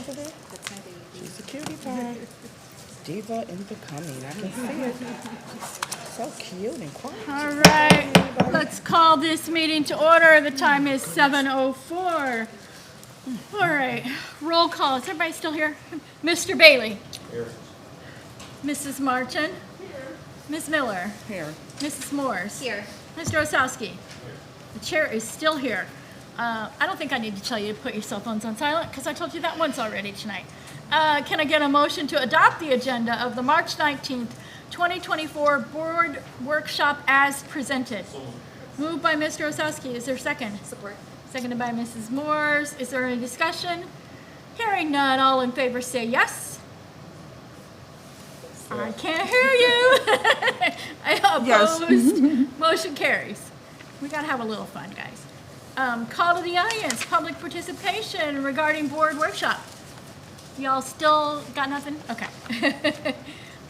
over there? That's my baby. She's a cutie pie. Diva in the coming. I can see it. So cute and quiet. All right, let's call this meeting to order. The time is 7:04. All right, roll call. Is everybody still here? Mr. Bailey. Here. Mrs. Martin. Here. Ms. Miller. Here. Mrs. Morse. Here. Mr. Osowski. The chair is still here. I don't think I need to tell you to put your cell phones on silent because I told you that once already tonight. Can I get a motion to adopt the agenda of the March 19th, 2024 board workshop as presented? Moved by Mr. Osowski. Is there a second? Support. Seconded by Mrs. Morse. Is there any discussion? Hearing none, all in favor say yes. I can't hear you. Opposed? Motion carries. We gotta have a little fun, guys. Call to the audience, public participation regarding board workshop. Y'all still got nothing? Okay.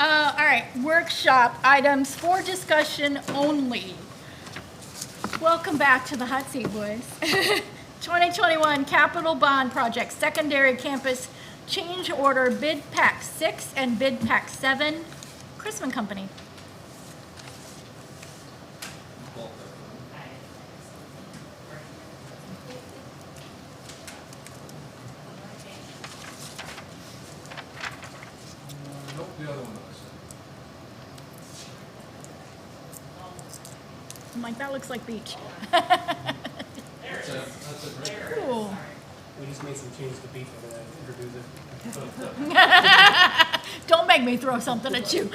All right, workshop items for discussion only. Welcome back to the hot seat, boys. 2021 Capital Bond Project, Secondary Campus Change Order, Bid Pack 6 and Bid Pack 7, Chrisman Company. Nope, the other one does. I'm like, that looks like beach. That's it right there. Cool. We just made some changes to beef over that, introduce it. Don't make me throw something at you. All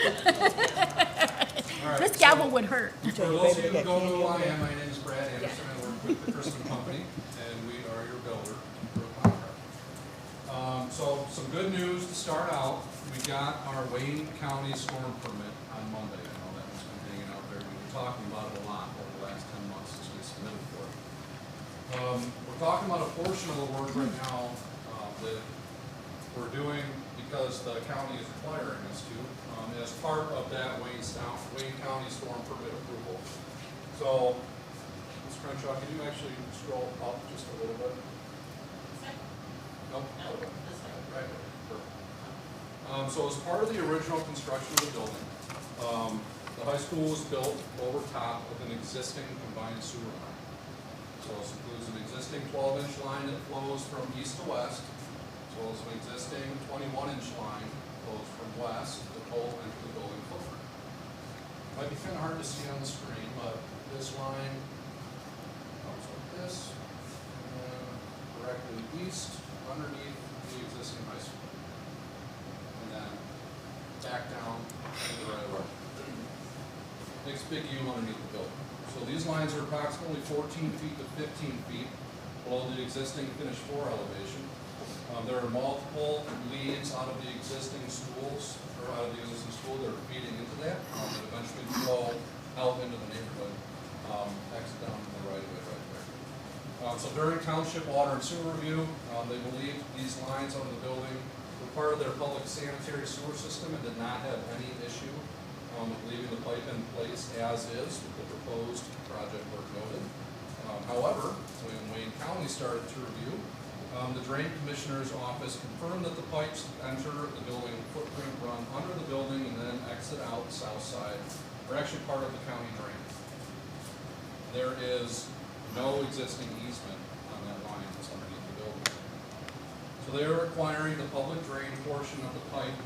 right, This gavel would hurt. For those of you who don't know who I am, my name is Brad Anderson. I work with the Chrisman Company, and we are your builder for a contract. So some good news to start out. We got our Wayne County storm permit on Monday. I know that one's been hanging out there. We've been talking about it a lot over the last 10 months since we submitted for it. We're talking about a portion of the work right now that we're doing because the county is requiring us to, as part of that Wayne County storm permit approval. So, Ms. Crenshaw, can you actually scroll up just a little bit? Nope. Right. Perfect. So as part of the original construction of the building, the high school was built over top of an existing combined sewer line. So this includes an existing 12-inch line that flows from east to west, as well as an existing 21-inch line that flows from west to both into the building footprint. Might be kind of hard to see on the screen, but this line comes like this, and directly east underneath the existing high school. And then back down to the right of way. Makes big U underneath the building. So these lines are approximately 14 feet to 15 feet below the existing finished floor elevation. There are multiple leads out of the existing schools, or out of the existing school that are feeding into that eventually flow out into the neighborhood, exit down to the right of way right there. So during township water and sewer review, they believed these lines under the building were part of their public sanitary sewer system and did not have any issue with leaving the pipe in place as is with the proposed project work noted. However, when Wayne County started to review, the Drain Commissioner's Office confirmed that the pipes enter the building footprint, run under the building, and then exit out the south side are actually part of the county drain. There is no existing easement on that line that's underneath the building. So they are requiring the public drain portion of the pipe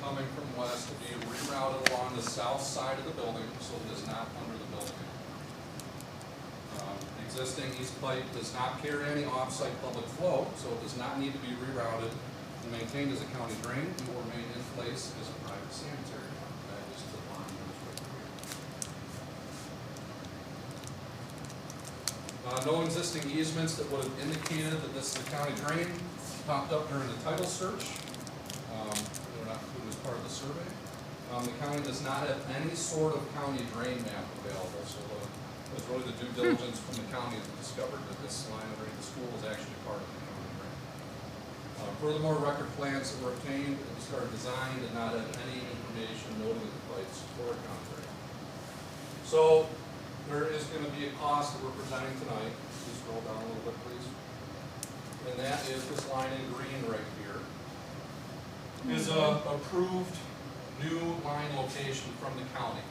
coming from west to be rerouted along the south side of the building so it is not under the building. The existing east pipe does not carry any off-site public flow, so it does not need to be rerouted and maintained as a county drain. It will remain in place as a private sanitary line. That is the line that is right here. No existing easements that would have indicated that this is a county drain popped up during the title search. They're not included as part of the survey. The county does not have any sort of county drain map available, so it was really the due diligence from the county that discovered that this line underneath the school was actually part of the county drain. Furthermore, record plans that were obtained at the start of design did not have any information noting that the pipes were a county drain. So there is going to be a cost that we're presenting tonight. Please scroll down a little bit, please. And that is this line in green right here. is a approved new line location from the county.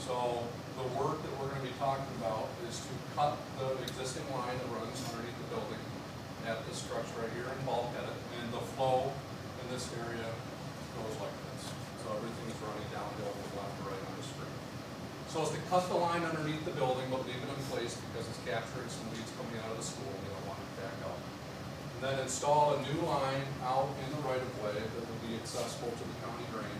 So the work that we're gonna be talking about is to cut the existing line that runs underneath the building at this structure right here and bulkhead it, and the flow in this area goes like this. So everything is running downhill from left to right on the street. So it's to cut the line underneath the building, but leave it in place because it's capturing some leads coming out of the school, and we don't want it to back up. And then install a new line out in the right of way that will be accessible to the county drain,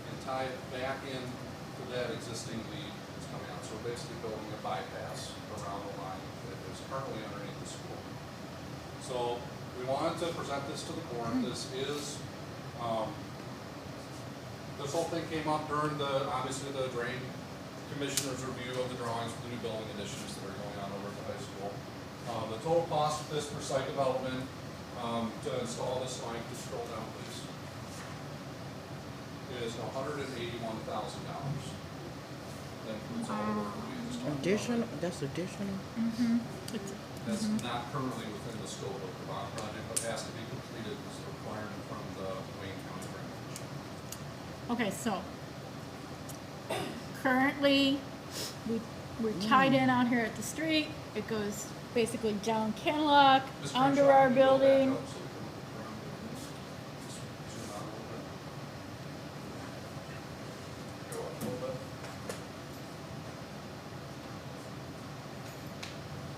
and tie it back in to that existing lead that's coming out. So we're basically building a bypass around the line that is currently underneath the school. So we wanted to present this to the board. This is, this whole thing came up during obviously the drain commissioner's review of the drawings for the new building additions that are going on over at the high school. The total cost of this for site development, to install this line, just scroll down please, is $181,000. That includes all the work we just talked about. Additional, that's additional? That's not currently within the scope of the bond project, but has to be completed as a requirement from the Wayne County Drain Commission. Okay, so currently, we're tied in out here at the street. It goes basically down Kenlock, Ms. under Crenshaw, our can you go back building. up so we can look around this? Just zoom out a little bit. Go up a little bit.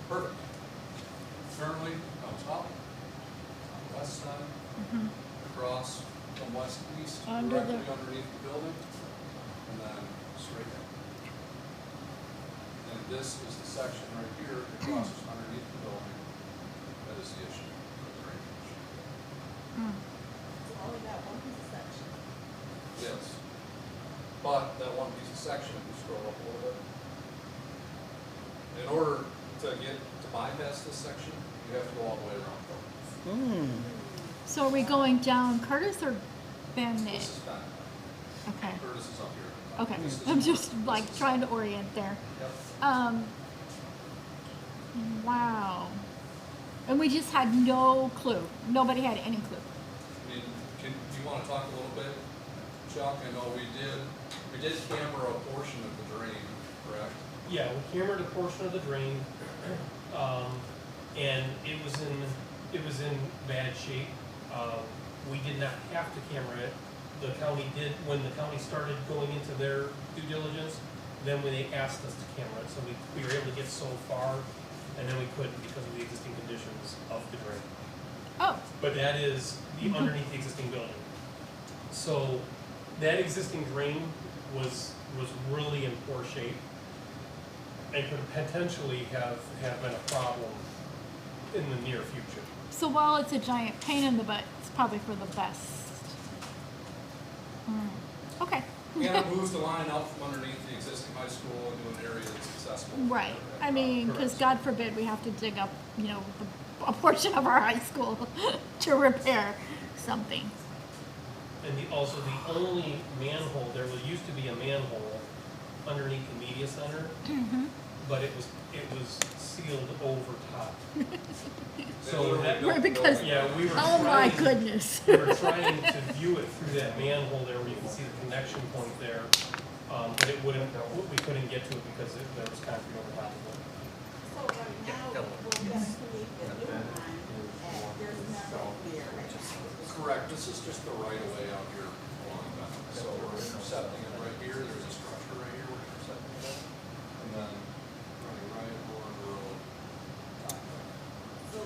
Perfect. Currently comes up on the west side, across from west to east, Under directly the- underneath the building, and then straight down. And this is the section right here that crosses underneath the building. That is the issue with the drainage issue. Only that one piece of section. Yes. But that one piece of section, if you scroll up a little bit, in order to bypass this section, you have to go all the way around. So are we going down Curtis or Bennett? This is Bennett. Okay, Curtis is up here. okay. This is- I'm just like trying to orient there. Yep. Wow. And we just had no clue. Nobody had any clue. I mean, do you want to talk a little bit, Chuck? I know we did camera a portion of the drain, correct? Yeah, we cambered a portion of the drain, and it was in bad shape. We did not have to camera it. The county did, when the county started going into their due diligence, then when they asked us to camera it, so we were able to get so far, and then we couldn't because of the existing conditions of the drain. Oh, But that is underneath the existing building. So that existing drain was really in poor shape and could potentially have been a problem in the near future. so while it's a giant pain in the butt, it's probably for the best. Okay. And it moves the line out from underneath the existing high school into an area that's accessible. Right. I mean, because God forbid we have to dig up, a portion of our high school to repair something. And also the only manhole, there used to be a manhole underneath the media center, but it was sealed over top. So that, Right, because- yeah, we were Oh my trying- goodness. We were trying to view it through that manhole there where you can see the connection point there, but we couldn't get to it because there was concrete over top of it. So right now, we're gonna create the new line, and there's nothing there right now. Correct, this is just the right of way out here along Bennett. So we're intercepting it right here, there's a structure right here, we're intercepting it, and then running right along the road. So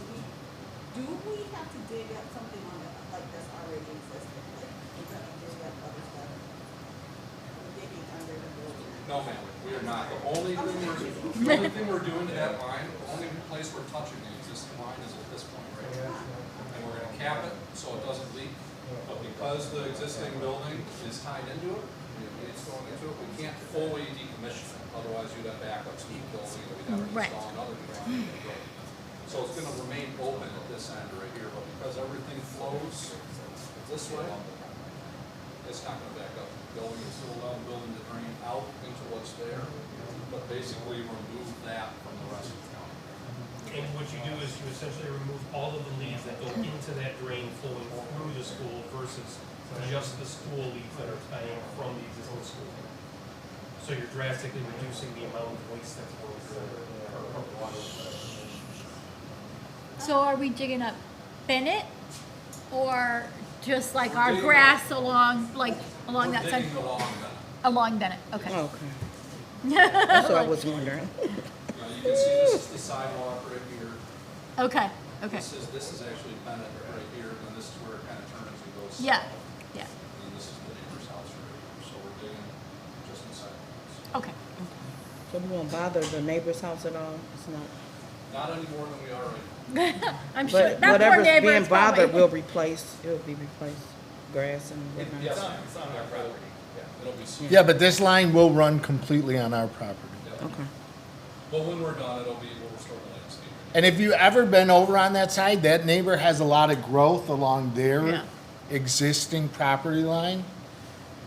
do we have to dig up something on it, like that's already existing, like, we're gonna dig up other stuff? We're digging under the building. No, ma'am, we are not. The only thing we're doing to that line, the only place we're touching the existing line is at this point right here. And we're gonna cap it so it doesn't leak. But because the existing building is tied into it, it's going into it, we can't fully decommission it. Otherwise you'd have backups to the building, and we'd have to Right. install another new line in the building. So it's gonna remain open at this end right here, but because everything flows this way, it's not gonna back up the building, it's still allow the building to drain out into what's there, but basically remove that from the rest of the county. And what you do is you essentially remove all of the leaves that go into that drain flowing through the school versus existing school. So you're drastically reducing the amount of waste that's going through our water. So are we digging up Bennett or just like We're our digging grass along We're that side? digging along that. Along Bennett, okay. Okay. That's what I was wondering. You can see this is the sidewalk right here. Okay, okay. This is actually Bennett right here, and this is where it kind of turns and goes south. Yeah, yeah, And then this is the neighbor's house right here, so we're digging just inside the house. okay. So we won't bother the neighbor's house at all? It's not. Not any more than we are right now. I'm sure, But that poor whatever's neighbor being is probably. bothered will replace, it'll be replaced, grass and whatnot. Yes, it's on our property. It'll be seen. Yeah, but this line will run completely on our property. Yeah. Okay. But when we're done, we'll restore the landscape. And if you've ever been over on that side, that neighbor has a lot of growth along their Yeah. existing property line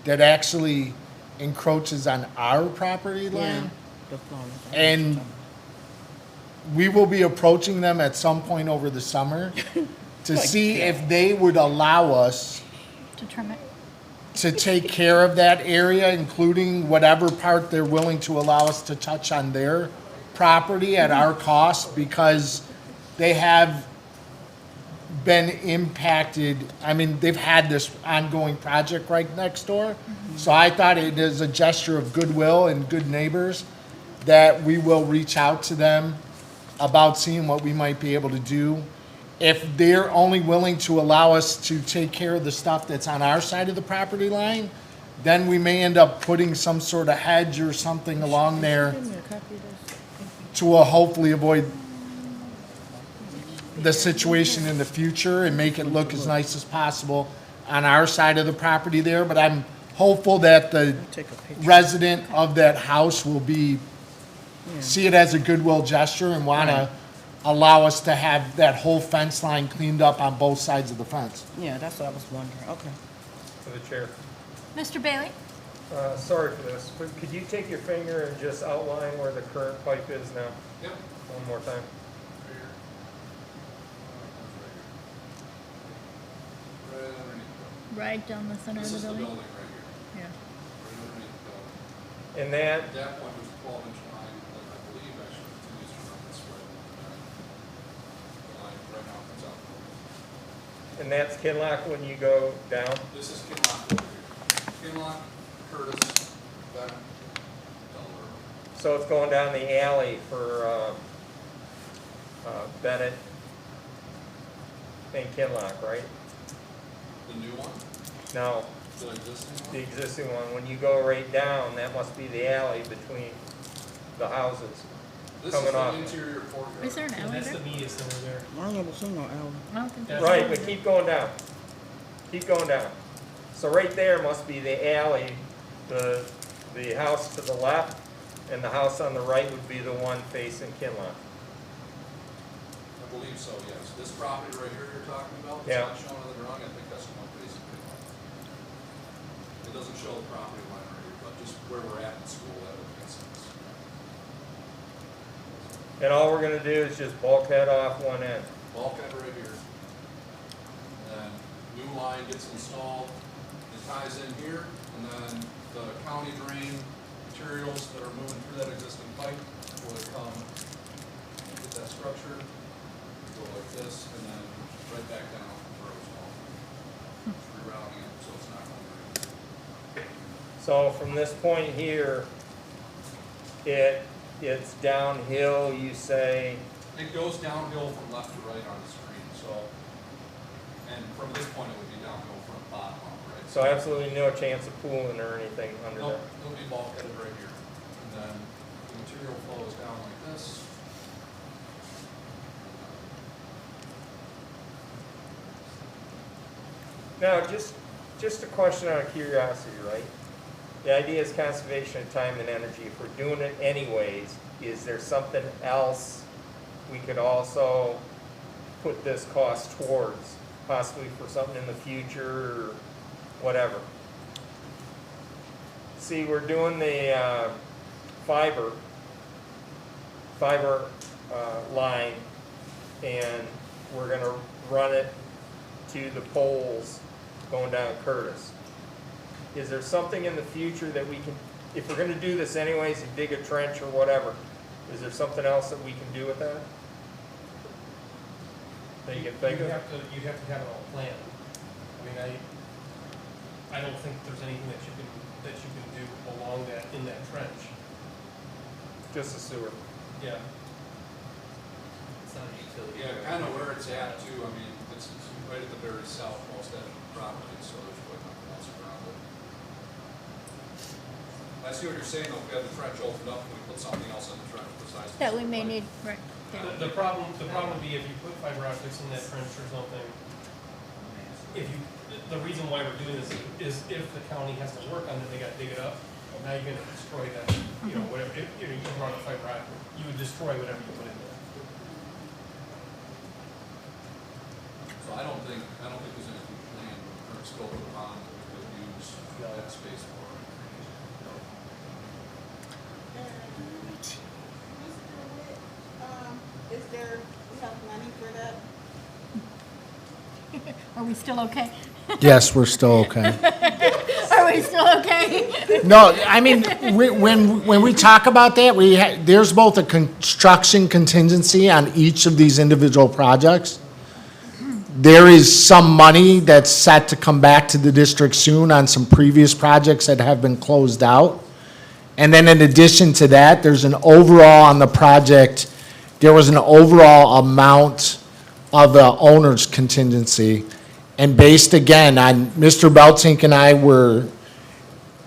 that actually encroaches on our property Yeah. line. The flowers. And we will be approaching them at some point over the summer to see if they would allow us To trim it. to take care of that area, including whatever part they're willing to allow us to touch on their property at our cost, because they have been impacted. I mean, they've had this ongoing project right next door. So I thought it is a gesture of goodwill and good neighbors that we will reach out to them about seeing what we might be able to do. If they're only willing to allow us to take care of the stuff that's on our side of the property line, then we may end up putting some sort of hedge or something along there Give me a copy of this. to hopefully avoid the situation in the future and make it look as nice as possible on our side of the property there. But I'm hopeful that the I'll take a picture. resident of that house will see it as a goodwill gesture and want to allow us to have that whole fence line cleaned up on both sides of the fence. Yeah, that's what I was wondering. Okay. To the chair. Mr. Bailey? Sorry for this, but could you take your finger and just outline where the current pipe is now, Yep. one more time? Right here. Right underneath Right down the the center building. This of the is the building? building right here. Yeah. Right underneath the building. And that, At that point, there's a 12-inch line that I believe actually continues to run this way. The line right now comes out. and that's Kinlock when you go down? This is Kinlock over here. Kinlock, Curtis, Bennett, Delaware. So it's going down the alley for Bennett and Kinlock, right? The new one, No, the existing the one. existing one, when you go right down, that must be the alley between the houses. This coming is the off. interior courtyard. Is there an And alley that's there? the media center there. I ain't never seen no owl. I don't think That's- there's an Right, but alley keep going down. Keep going down. So right there must be the alley, the house to the left, and the house on the right would be the one facing Kinlock. I believe so, yes. This property right here you're talking about, it's Yeah. not shown on the drawing, I think that's the one facing Kinlock. It doesn't show the property line right here, but just where we're at in school, that would make sense. And all we're gonna do is just bulkhead off one end. Bulkhead right here. And then new line gets installed, it ties in here, and then the county drain materials that are moving through that existing pipe will come, get that structure, go like this, and then right back down where it was all. Rerouting it, so it's not going So from this point here, it's downhill, you say, It goes downhill from left to right on the screen, so, and from this point, it would be downhill from bottom up, right? so absolutely no chance of pooling or anything under Nope, there. it'll be bulkheaded right here, and then the material flows down like this. Now, just a question out of curiosity, right? The idea is conservation of time and energy. If we're doing it anyways, is there something else we could also put this cost towards? Possibly for something in the future or whatever? See, we're doing the fiber line, and we're gonna run it to the poles going down Curtis. is there something in the future that we can, if we're gonna do this anyways, and dig a trench or whatever, is there something else that we can do with that? That you can think You of? have to have it all planned. I mean, I don't think there's anything that you can do along that, in that trench. Just the sewer. Yeah. It's not a utility. Yeah, kind of where it's at too, I mean, it's right at the very southmost edge of the property, so there's really nothing else around it. I see what you're saying, though, if we have the trench opened up, and we put something else in the trench besides. the That we sewer may pipe. need, right. yeah. The problem would be if you put fiber optics in that trench or something, the reason why we're doing this is if the county has to work on it, they gotta dig it up. Now you're gonna destroy that, you know, whatever, if you run a fiber optic, you would destroy whatever you put in there. So I don't think there's anything planned with the current scope of the bond that we could use that space for. Mr. Witt, is there, we have money for that? Are we still okay? Yes, we're still okay. Are we still okay? No, I mean, when we talk about that, there's both a construction contingency on each of these individual projects. There is some money that's set to come back to the district soon on some previous projects that have been closed out. And then in addition to that, there's an overall on the project, there was an overall amount of the owner's contingency. And based again on, Mr. Beltink and I were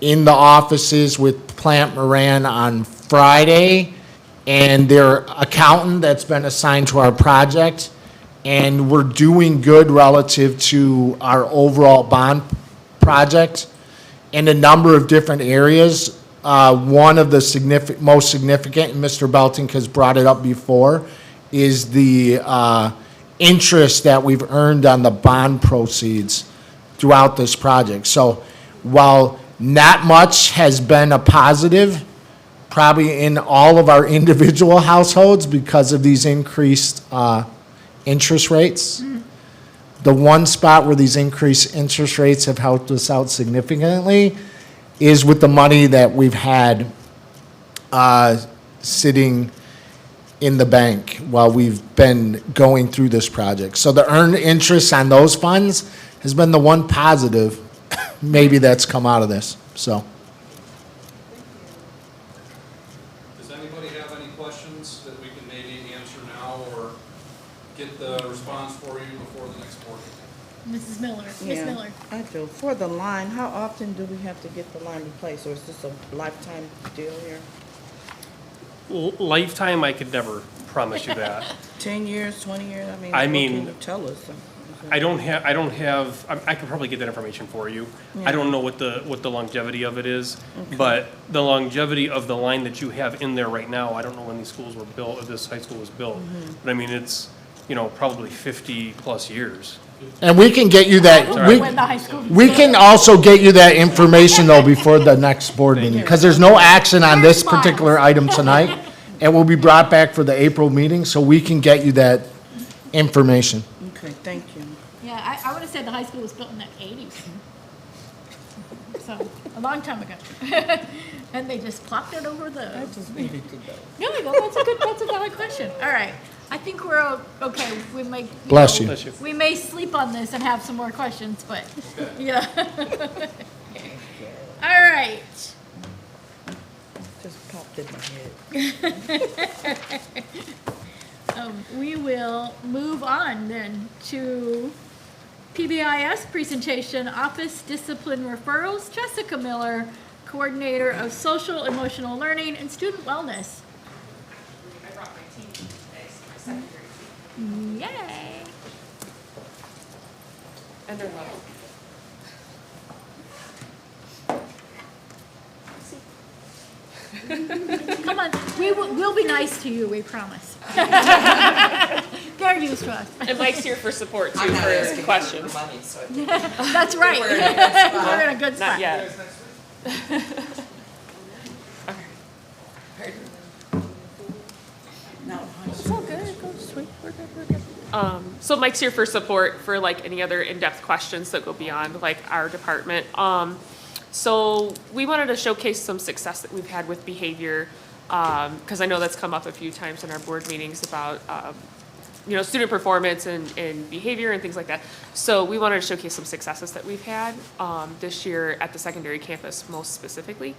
in the offices with Plant Moran on Friday, and their accountant that's been assigned to our project, and we're doing good relative to our overall bond project in a number of different areas. One of the most significant, and Mr. Beltink has brought it up before, is the interest that we've earned on the bond proceeds throughout this project. So while not much has been a positive, probably in all of our individual households because of these increased interest rates, the one spot where these increased interest rates have helped us out significantly is with the money that we've had sitting in the bank while we've been going through this project. So the earned interest on those funds has been the one positive maybe that's come out of this, so. Does anybody have any questions that we can maybe answer now or get the response for you before the next board meeting? Mrs. Miller, Miss Yeah, Miller. I do. For the line, how often do we have to get the line replaced, or is this a lifetime deal here? Lifetime, I could never promise you that. 10 years, 20 years? I I mean, mean, what can you tell us? I could probably get that information for you. I don't know what the longevity of it is, but the longevity of the line that you have in there right now, I don't know when these schools were built, or this high school was built. But I mean, it's, probably 50+ years. And we can get you that, When the high school. we can also get you that information though before the next board meeting, because there's no action on this particular item tonight. It will be brought back for the April meeting, so we can get you that information. Okay, thank you. Yeah, I would have said the high school was built in the 80s. So, a long time ago. And they just plopped it over the. I just needed to know. No, no, that's a valid question. All right. I think we're okay. We may. Bless you. Bless you. We may sleep on this and have some more questions, but, yeah. All right. Just popped in my head. We will move on then to PBIS presentation, Office Discipline Referrals, Jessica Miller, Coordinator of Social Emotional Learning and Student Wellness. I brought my team today, so my second grade team. Yay! And they're level. Come on, we'll be nice to you, we promise. They're used to us. And Mike's here for support too, I'm not for asking questions. for money, so I think That's right. we're in a good spot. We're in a good spot. Not yet. It's all good, go sweet, we're good. So Mike's here for support for like any other in-depth questions that go beyond like our department. So we wanted to showcase some success that we've had with behavior, because I know that's come up a few times in our board meetings about, student performance and behavior and things like that. So we wanted to showcase some successes that we've had this year at the secondary campus most specifically.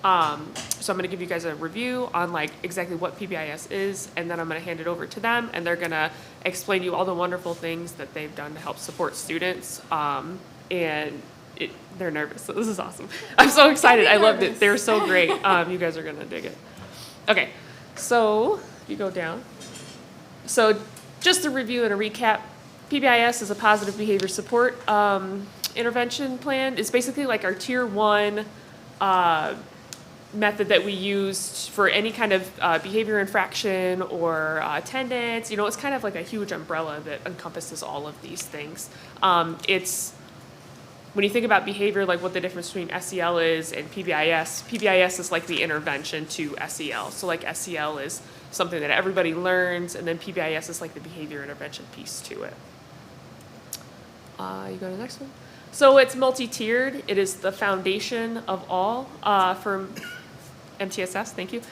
So I'm going to give you guys a review on like exactly what PBIS is, and then I'm going to hand it over to them, and they're going to explain to you all the wonderful things that they've done to help support students. They're nervous, so this is awesome. I'm so excited. I loved it. They're so great. You guys are going to dig it. Okay, so you go down. So just to review and a recap, PBIS is a positive behavior support intervention plan. It's basically like our tier 1 method that we used for any kind of behavior infraction or attendance. It's kind of like a huge umbrella that encompasses all of these things. When you think about behavior, like what the difference between SEL is and PBIS is like the intervention to SEL. So like SEL is something that everybody learns, and then PBIS is like the behavior intervention piece to it. You go to the next one. So it's multi-tiered. It is the foundation of all for MTSS, thank you.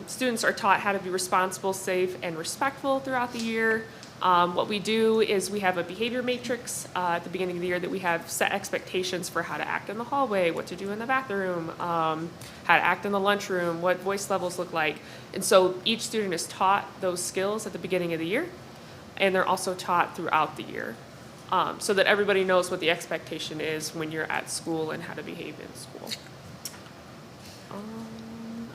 Students are taught how to be responsible, safe, and respectful throughout the year. What we do is we have a behavior matrix at the beginning of the year that we have set expectations for how to act in the hallway, what to do in the bathroom, how to act in the lunchroom, what voice levels look like. And so each student is taught those skills at the beginning of the year, and they're also taught throughout the year, so that everybody knows what the expectation is when you're at school and how to behave in school.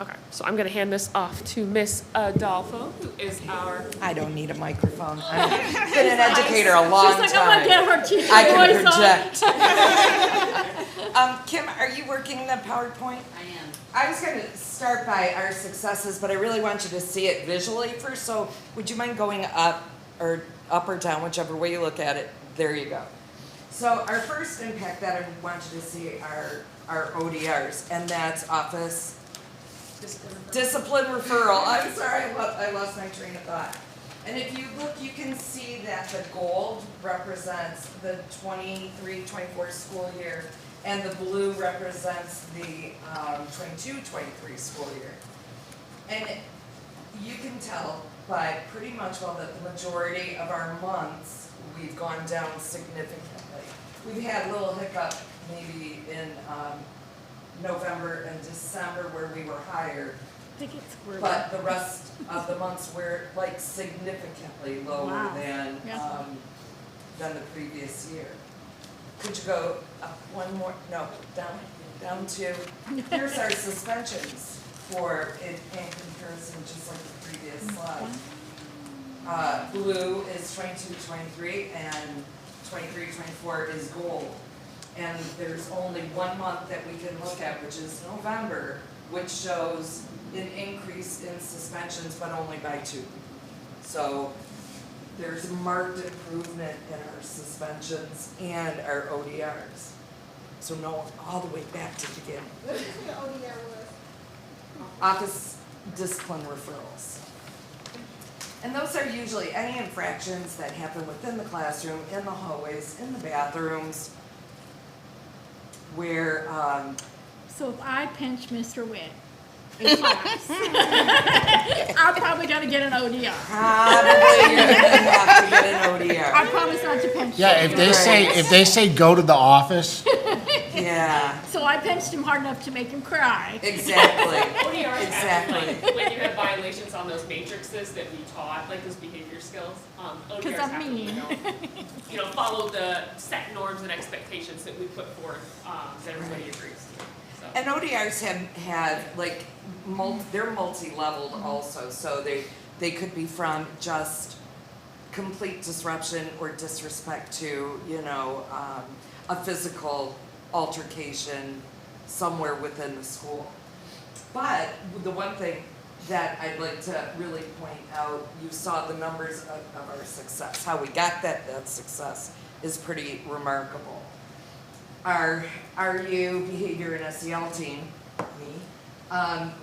Okay, so I'm going to hand this off to Miss Adolfo, who is our... I don't need a microphone. I've been an educator a long She's like, time. I'm gonna get her teacher I can voice on. project. Kim, are you working the PowerPoint? I am. I was going to start by our successes, but I really want you to see it visually first. So would you mind going up or down, whichever way you look at it? There you go. So our first impact that I want you to see are our ODRs, and that's office discipline referral. I'm sorry, I lost my train of thought. And if you look, you can see that the gold represents the 23-24 school year, and the blue represents the 22-23 school year. And you can tell by pretty much, that the majority of our months, we've gone down significantly. We've had a little hiccup maybe in November and December where we were higher, but the rest of the months were like significantly lower than the previous year. Could you go up one more? No, down to, here's our suspensions for in comparison, just like the previous slide. Blue is 22-23 and 23-24 is gold. And there's only 1 month that we can look at, which is November, which shows an increase in suspensions, but only by 2. So there's marked improvement in our suspensions and our ODRs. So no, all the way back to the beginning. What did you say the ODR was? Office discipline referrals. And those are usually any infractions that happen within the classroom, in the hallways, in the bathrooms, where, So if I pinch Mr. Witt in class, I'm probably gonna get an ODR. probably you're gonna have to get an ODR. I promise not to pinch Yeah, him. if they say go to the office, Yeah, So I pinched him hard enough to make him cry. exactly. ODRs Exactly. have, like, when you have violations on those matrices that we taught, like those behavior skills, ODRs 'Cause I'm have to, mean. Follow the set norms and expectations that we put forth, that everybody agrees to. So. And ODRs have like, they're multi-leveled also, so they could be from just complete disruption or disrespect to, a physical altercation somewhere within the school. But the one thing that I'd like to really point out, you saw the numbers of our success. How we got that success is pretty remarkable. Our RU behavior and SEL team,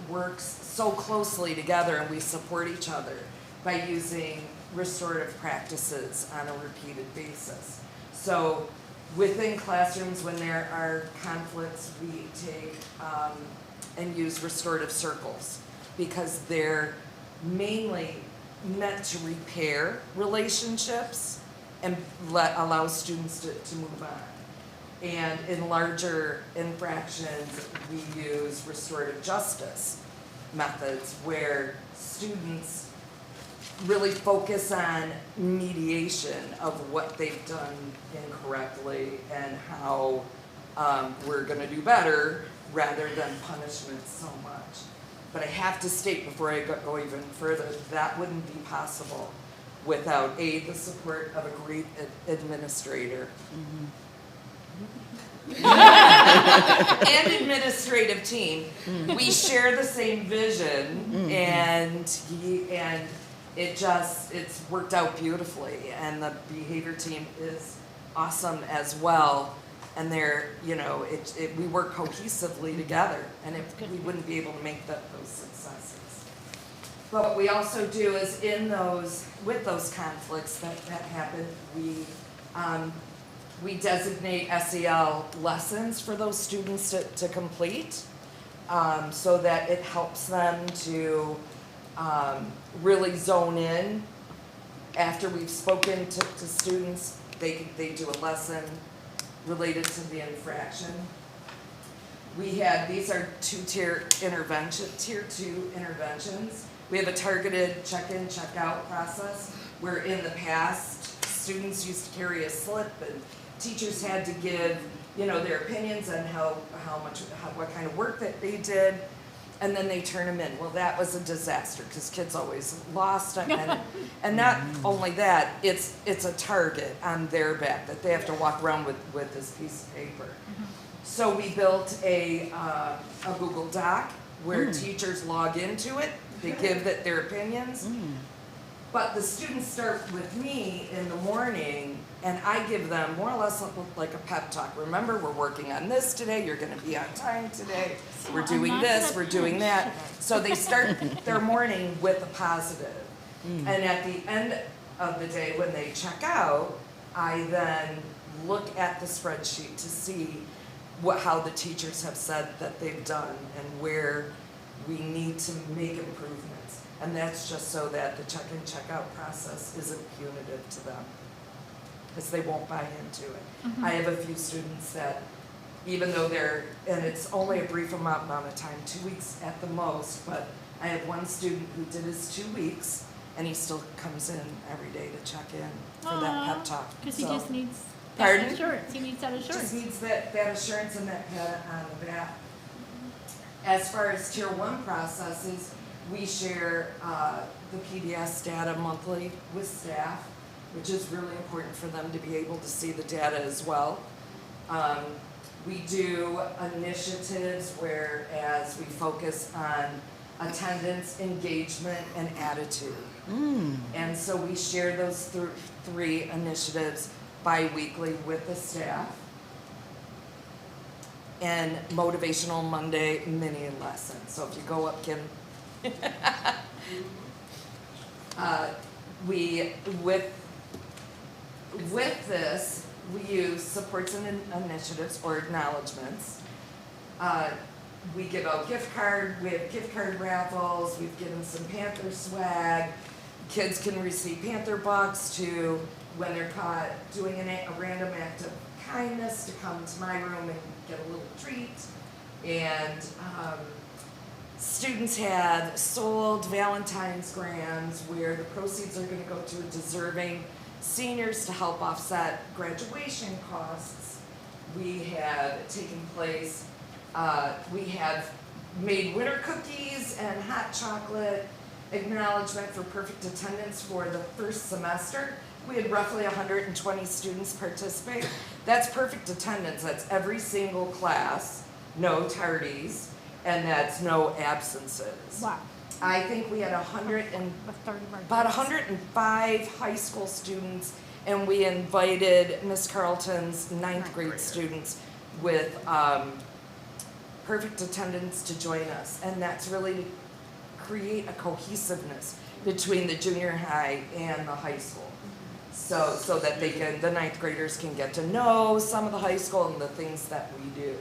works so closely together, and we support each other by using restorative practices on a repeated basis. So within classrooms, when there are conflicts, we take and use restorative circles because they're mainly meant to repair relationships and allow students to move on. And in larger infractions, we use restorative justice methods where students really focus on mediation of what they've done incorrectly and how we're going to do better rather than punishment so much. But I have to state before I go even further, that wouldn't be possible without the support of a great administrator. And administrative team. We share the same vision, and it's worked out beautifully, and the behavior team is awesome as well. And they're, we work cohesively together, and we wouldn't be able to make those successes. But what we also do is with those conflicts that happen, we designate SEL lessons for those students to complete, so that it helps them to really zone in. After we've spoken to students, they do a lesson related to the infraction. These are tier 2 interventions. We have a targeted check-in, check-out process where in the past, students used to carry a slip and teachers had to give, their opinions on what kind of work that they did, and then they turn them in. Well, that was a disaster because kids always lost, and not only that, it's a target on their back that they have to walk around with this piece of paper. So we built a Google Doc where teachers log into it, they give their opinions, but the students start with me in the morning, and I give them more or less like a pep talk. Remember, we're working on this today, you're gonna be on time today, we're doing this, we're doing that. So they start their morning with a positive. And at the end of the day, when they check out, I then look at the spreadsheet to see how the teachers have said that they've done and where we need to make improvements. And that's just so that the check-in, check-out process isn't punitive to them, because they won't buy into it. I have a few students that, even though and it's only a brief amount of time, 2 weeks at the most, but I have one student who did his 2 weeks, and he still comes in every day to check in for that pep talk. Because he just needs Pardon? that assurance. He needs that assurance. Just needs that assurance and that pat on the back. As far as tier 1 processes, we share the PBS data monthly with staff, which is really important for them to be able to see the data as well. We do initiatives whereas we focus on attendance, engagement, and attitude. And so we share those 3 initiatives bi-weekly with the staff. And Motivational Monday mini lesson. So if you go up, Kim, with this, we use supports and initiatives or acknowledgements. We give out we have gift card raffles, we've given some Panther swag. Kids can receive Panther bucks to, when they're caught doing a random act of kindness, to come to my room and get a little treat. And students have sold Valentine's grams where the proceeds are going to go to deserving seniors to help offset graduation costs. We have we have made winter cookies and hot chocolate acknowledgement for perfect attendance for the first semester. We had roughly 120 students participate. That's perfect attendance. That's every single class, no tardies, and that's no absences. Wow. I think we had A third of our about kids. 105 high school students, and we invited Miss Carlton's ninth grade students with perfect attendance to join us. And that's really to create a cohesiveness between the junior high and the high school. so that the ninth graders can get to know some of the high school and the things that we do.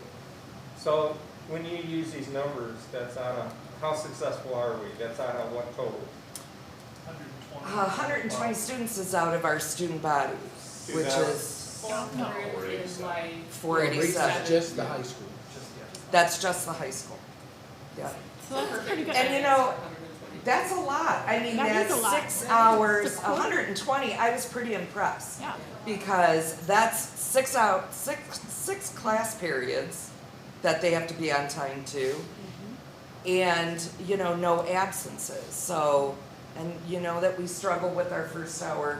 So when you use these numbers, that's out of, how successful are we? That's out of what total? 120 students is out of our student body, which is 400 is like. 487. Just the high school. That's just the high school. Yeah. So that's pretty good. And you know, that's a lot. I mean, That is that's a lot. 6 hours, It's a quarter. 120. I was pretty impressed. Yeah. Because that's 6 class periods that they have to be on time to. And, you know, no absences. So, and you know that we struggle with our first hour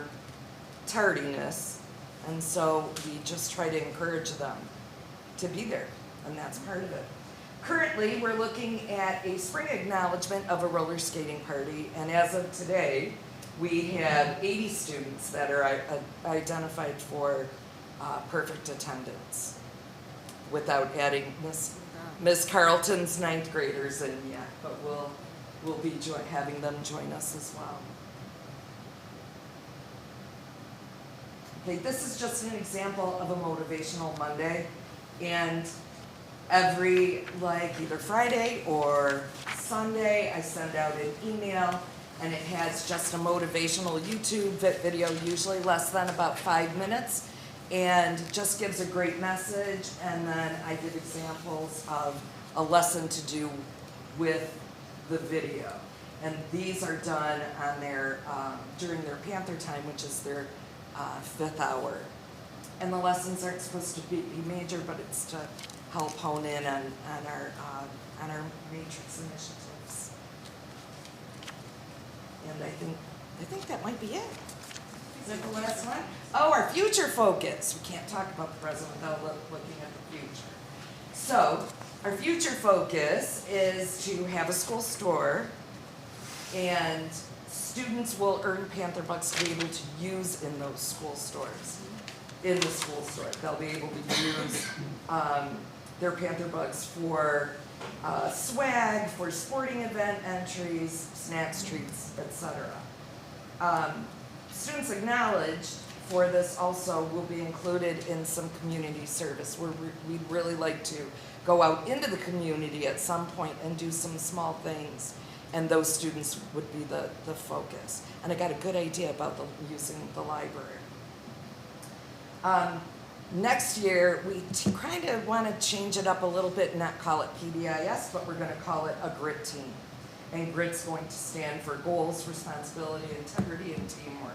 tardiness. And so we just try to encourage them to be there. And that's part of it. Currently, we're looking at a spring acknowledgement of a roller skating party. And as of today, we have 80 students that are identified for perfect attendance without adding Miss Carlton's ninth graders in yet, but we'll be having them join us as well. Okay, this is just an example of a motivational Monday, and every either Friday or Sunday, I send out an email, and it has just a motivational YouTube video, usually less than about 5 minutes, and just gives a great message. And then I give examples of a lesson to do with the video. And these are done on their during their Panther time, which is their 5th hour. And the lessons aren't supposed to be major, but it's to help hone in on our matrix initiatives. And I think that might be it. Is that the last one? Oh, our future focus. We can't talk about the present without looking at the future. So, our future focus is to have a school store, and students will earn Panther Bucks to be able to use in those school stores. In the school store, they'll be able to use their Panther Bucks for swag, for sporting event entries, snacks, treats, etc. Students acknowledged for this also will be included in some community service where we'd really like to go out into the community at some point and do some small things, and those students would be the focus. And I got a good idea about using the library. Next year, we kind of want to change it up a little bit and not call it PBIS, but we're going to call it a GRIT team. And GRIT's going to stand for goals, responsibility, integrity, and teamwork.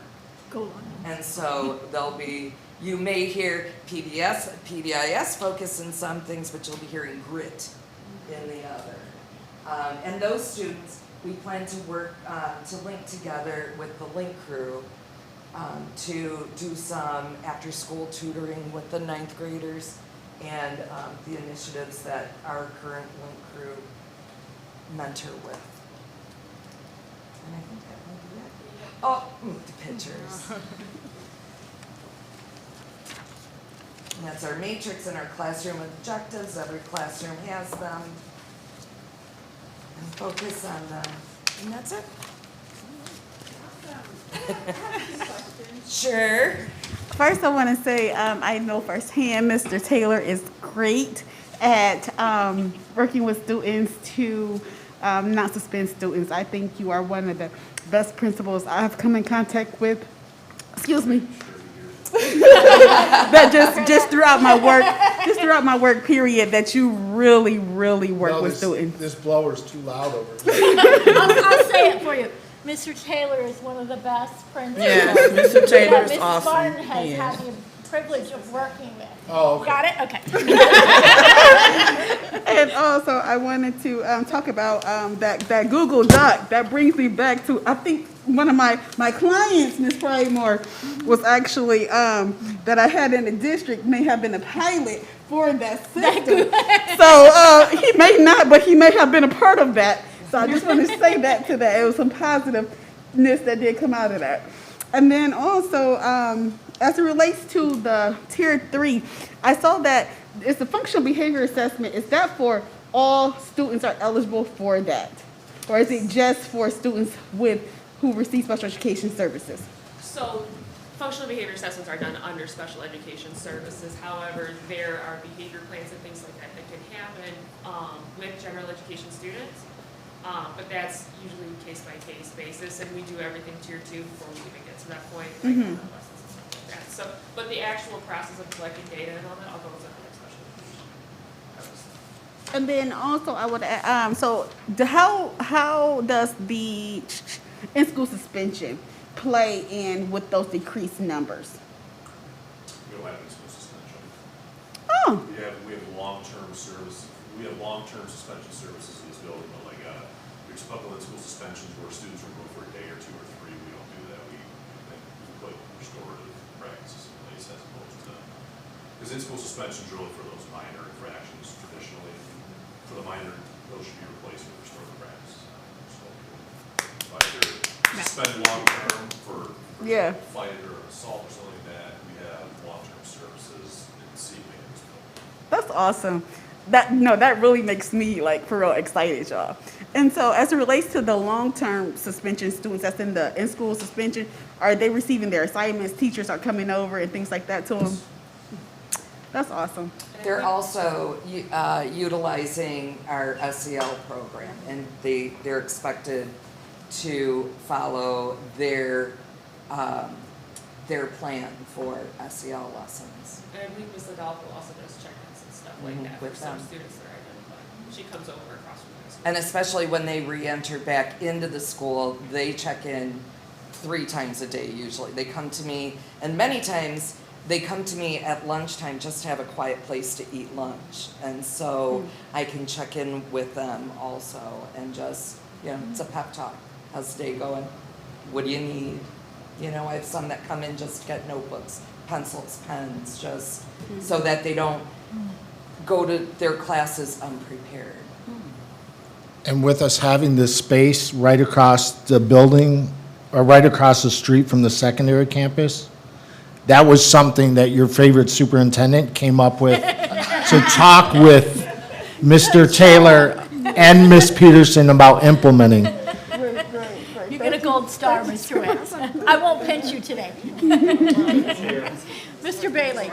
Go on. And so there'll be, you may hear PBIS focus in some things, but you'll be hearing GRIT in the other. And those students, we plan to work to link together with the Link crew to do some after-school tutoring with the 9th graders and the initiatives that our current Link crew mentor with. And I think that might be it. Oh, the pictures. And that's our matrix and our classroom objectives. Every classroom has them. And focus on them. And that's it. Sure. First, I want to say I know firsthand Mr. Taylor is great at working with students to not suspend students. I think you are one of the best principals I've come in contact with. Excuse me. That just throughout my work period, that you really work with students. This blower's too loud over here. I'll say it for you. Mr. Taylor is one of the best principals. Yes, Mr. Taylor is that Mrs. awesome. Martin has He had is. the privilege of working with. Oh, okay. Got it? Okay. And also, I wanted to talk about that Google Doc. That brings me back to, I think one of my clients, Ms. Prymore, was actually, that I had in the district, may have been a pilot for that system. So he may not, but he may have been a part of that. So I just want to say that to that. It was some positiveness that did come out of that. And then also, as it relates to the Tier 3, I saw that it's a functional behavior assessment. Is that for all students are eligible for that? Or is it just for students who receive special education services? So functional behavior assessments are done under special education services. However, there are behavior plans and things like that that can happen with general education students. But that's usually case-by-case basis, and we do everything tier 2 before we even get to that point, like lessons and stuff like that. So, but the actual process of collecting data and all that all goes under special education. And then also I would add, how does the in-school suspension play in with those decreased numbers? We don't have in-school suspension. Oh, We have long-term service, we have long-term suspension services in this building, but like, there's a couple in-school suspensions where students are removed for a day or 2 or 3, we don't do that. We put restorative practices in place as opposed to, because in-school suspension is really for those minor infractions traditionally. For the minor, those should be replaced with restorative practices. So, either suspend long-term for Yeah. fight or assault or something like that, we have long-term services in CWA in this building. that's awesome. That really makes me like for real excited, y'all. And so as it relates to the long-term suspension students that's in the in-school suspension, are they receiving their assignments? Teachers are coming over and things like that to them? That's awesome. They're also utilizing our SEL program, and they're expected to follow their plan for SEL lessons. And we, Ms. Adolfo also does check-ins and stuff like that for With some them. students that are identified. She comes over across from us. And especially when they re-enter back into the school, they check in 3 times a day usually. They come to me, and many times they come to me at lunchtime just to have a quiet place to eat lunch. And so I can check in with them also and just, it's a pep talk. How's the day going? What do you need? I have some that come in just to get notebooks, pencils, pens, just so that they don't go to their classes unprepared. And with us having this space right across the building, or right across the street from the secondary campus, that was something that your favorite superintendent came up with to talk with Mr. Taylor and Ms. Peterson about implementing. You get a gold star, Mr. Wentz. I won't pinch you today. Mr. Bailey.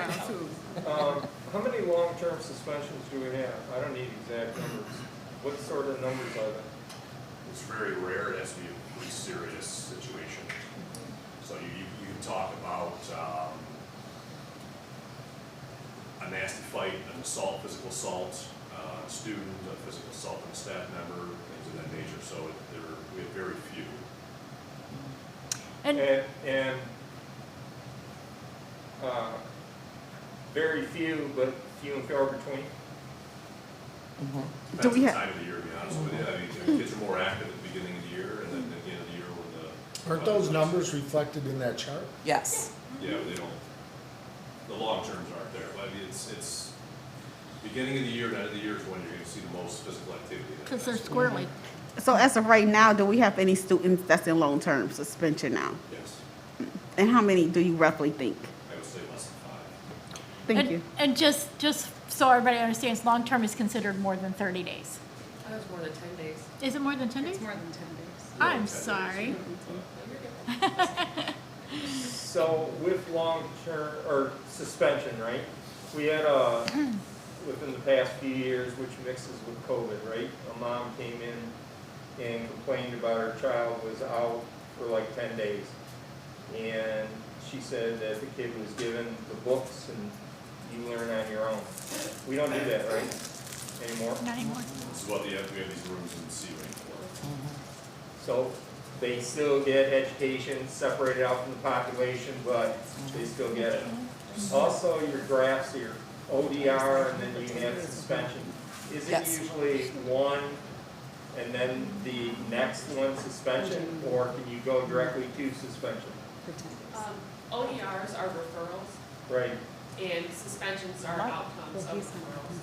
How many long-term suspensions do we have? I don't need exact numbers. What sort of numbers are they? It's very rare, it has to be a pretty serious situation. So you can talk about a nasty fight, an assault, physical assault, student, a physical assault on a staff member, things of that nature. So we have very few. And Very few, but few and far between. Depends Do on we the have- time of the year, to be honest with you. I mean, the kids are more active at the beginning of the year, and then at the end of the year when the. Aren't those numbers reflected in that chart? Yes. Yeah, they don't, the long terms aren't there, but I mean, it's beginning of the year and end of the year is when you're gonna see the most physical activity. because they're squirrely. So as of right now, do we have any students that's in long-term suspension now? Yes, And how many do you roughly think? I would say less than 5. Thank you. And just so everybody understands, long-term is considered more than 30 days. That was more than 10 days. Is it more than 10 days? It's more than 10 days. I'm sorry. So with long-term, or suspension, right? We had within the past few years, which mixes with COVID, right? A mom came in and complained about her child was out for like 10 days. And she said that the kid was given the books and you learn on your own. We don't do that, right? Anymore? Not anymore. This is what we have these rooms in the C ring for. So they still get education separated out from the population, but they still get it. Also, your graphs, your ODR, and then you have suspension. Is it Yes. usually one and then the next one suspension, or can you go directly to suspension? OERs are referrals, Right. and suspensions are outcomes of referrals.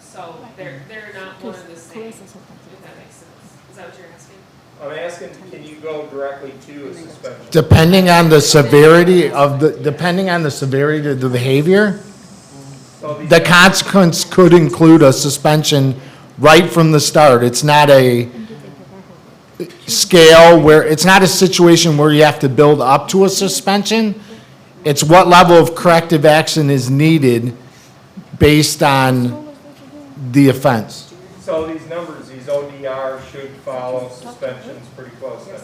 So they're not one and the same, if that makes sense. Is that what you're asking? I'm asking, can you go directly to a suspension? Depending on the severity of the behavior, So these the guys- consequence could include a suspension right from the start. It's not a scale where, it's not a situation where you have to build up to a suspension. It's what level of corrective action is needed based on the offense. So these numbers, these ODRs should follow suspensions pretty close then?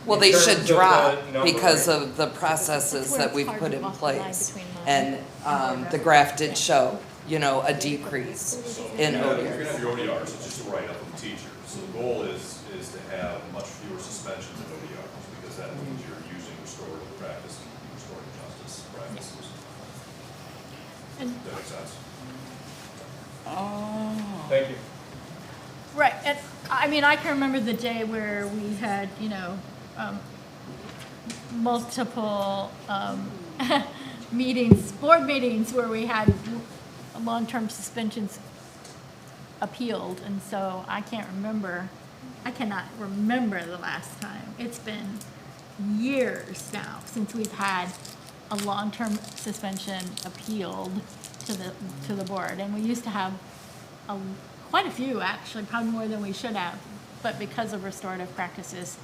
Well, In they terms should of drop the number, because right? of the processes It's where that it's we've hard put to in walk the line place. between And the graph did show, you know, a decrease in You're gonna ODRs. have your ODRs, it's just a write-up of the teacher. So the goal is to have much fewer suspensions in ODRs, because that means you're using restorative practice, restorative justice practices. And Does that make sense? Thank you. right, and I mean, I can remember the day where we had, you know, multiple meetings, board meetings, where we had long-term suspensions appealed, and so I cannot remember the last time. It's been years now since we've had a long-term suspension appealed to the board, and we used to have quite a few, actually, probably more than we should have, but because of restorative practices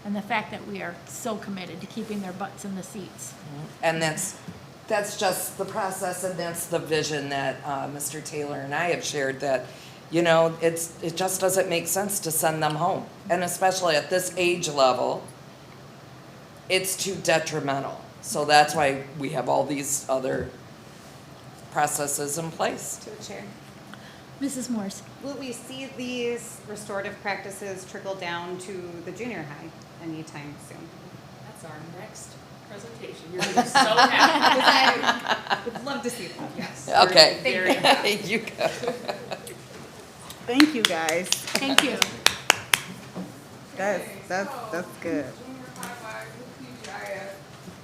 and the fact that we are so committed to keeping their butts in the seats. And that's just the process, and that's the vision that Mr. Taylor and I have shared, that, you know, it just doesn't make sense to send them home. And especially at this age level, it's too detrimental. So that's why we have all these other processes in place. To the chair. Mrs. Morse. Will we see these restorative practices trickle down to the junior high anytime soon? That's our next presentation. You're gonna be so happy. I would love to see that, yes. Okay. Very happy. You go. Thank you, guys. Thank you. That's good. Junior high wise with PGIS,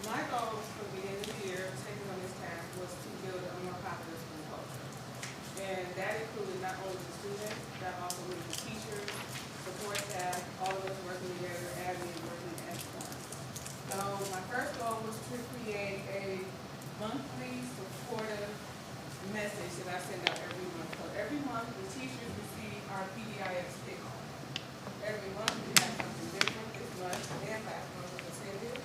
my goal for the end of the year, taking on this task, was to build a more positive school culture. And that included not only the students, that also included the teachers, support staff, all of us working together, admin working as one. So my first goal was to create a monthly supportive message that I send out every month. So every month, the teachers receive our PDIS kickoff. Every month, we have something different. This month and last month was attentive,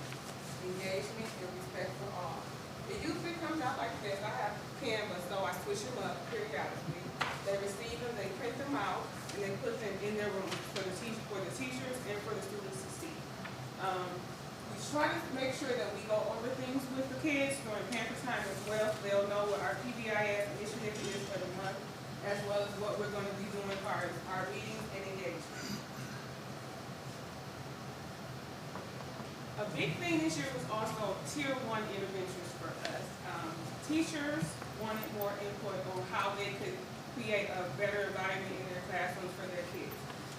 engagement, and respect for all. It usually comes out like this. I have Canvas, so I switch them up periodically. They receive them, they print them out, and they put them in their room for the teachers and for the students to see. We try to make sure that we go over things with the kids during pamper time as well. So they'll know what our PBIS initiative is for the month, as well as what we're going to be doing for our meetings and engagement. A big thing this year was also Tier 1 interventions for us. Teachers wanted more input on how they could create a better environment in their classrooms for their kids.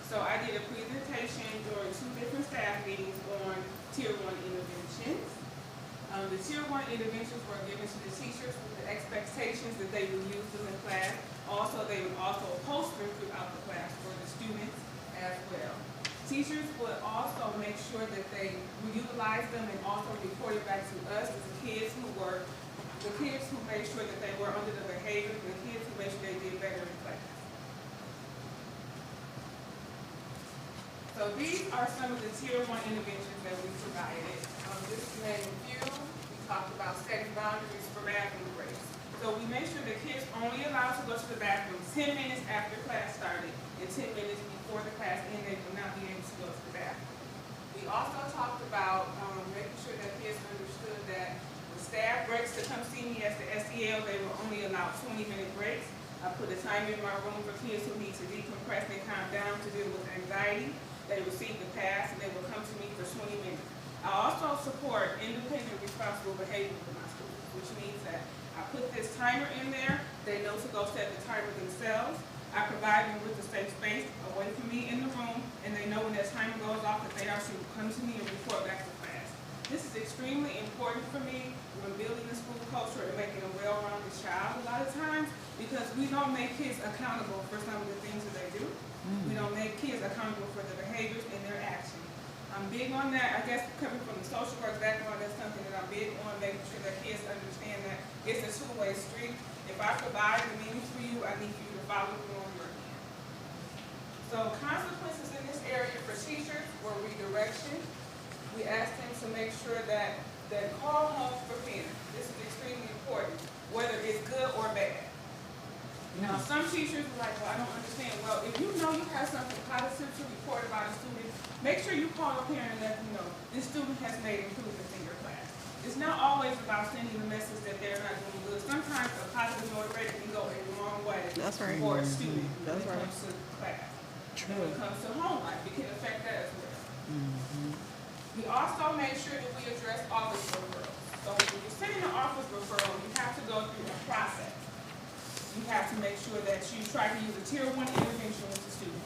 So I did a presentation during 2 different staff meetings on Tier 1 interventions. The Tier 1 interventions were given to the teachers with the expectations that they would use them in class. Also, they would also post them throughout the class for the students as well. Teachers would also make sure that they would utilize them and also report it back to us as the kids who made sure that they were under the behavior, the kids who made sure they did better in class. So these are some of the Tier 1 interventions that we provided. Just to name a few, we talked about setting boundaries for bathroom breaks. So we made sure the kids only allowed to go to the bathroom 10 minutes after class started and 10 minutes before the class ended. They would not be able to go to the bathroom. We also talked about making sure that kids understood that the staff breaks to come see me as the SEL, they were only allowed 20-minute breaks. I put a timer in my room for kids who need to decompress and calm down to deal with anxiety. They receive the pass and they will come to me for 20 minutes. I also support independent responsible behavior for my students, which means that I put this timer in there. They know to go set the timer themselves. I provide them with a safe space away from me in the room, and they know when that timer goes off that they are to come to me and report back to class. This is extremely important for me when building a school culture and making a well-rounded child a lot of times, because we don't make kids accountable for some of the things that they do. We don't make kids accountable for their behaviors and their actions. I'm big on that. I guess coming from the social work background, that's something that I'm big on, making sure that kids understand that it's a two-way street. If I provide the means for you, I need for you to follow through on your end. So consequences in this area for teachers were redirection. We asked them to make sure that that call home for parents. This is extremely important, whether it's good or bad. Now, some teachers are like, well, I don't understand. Well, if you know you have something positive to report about a student, make sure you call a parent and let them know this student has made improvements in your class. It's not always about sending a message that they're not doing good. Sometimes a positive motivator can go a long way for a student when it comes to class. And when it comes to home life, it can affect that as well. We also make sure that we address office referrals. So when you're sending an office referral, you have to go through a process. You have to make sure that you try to use a tier 1 intervention with the student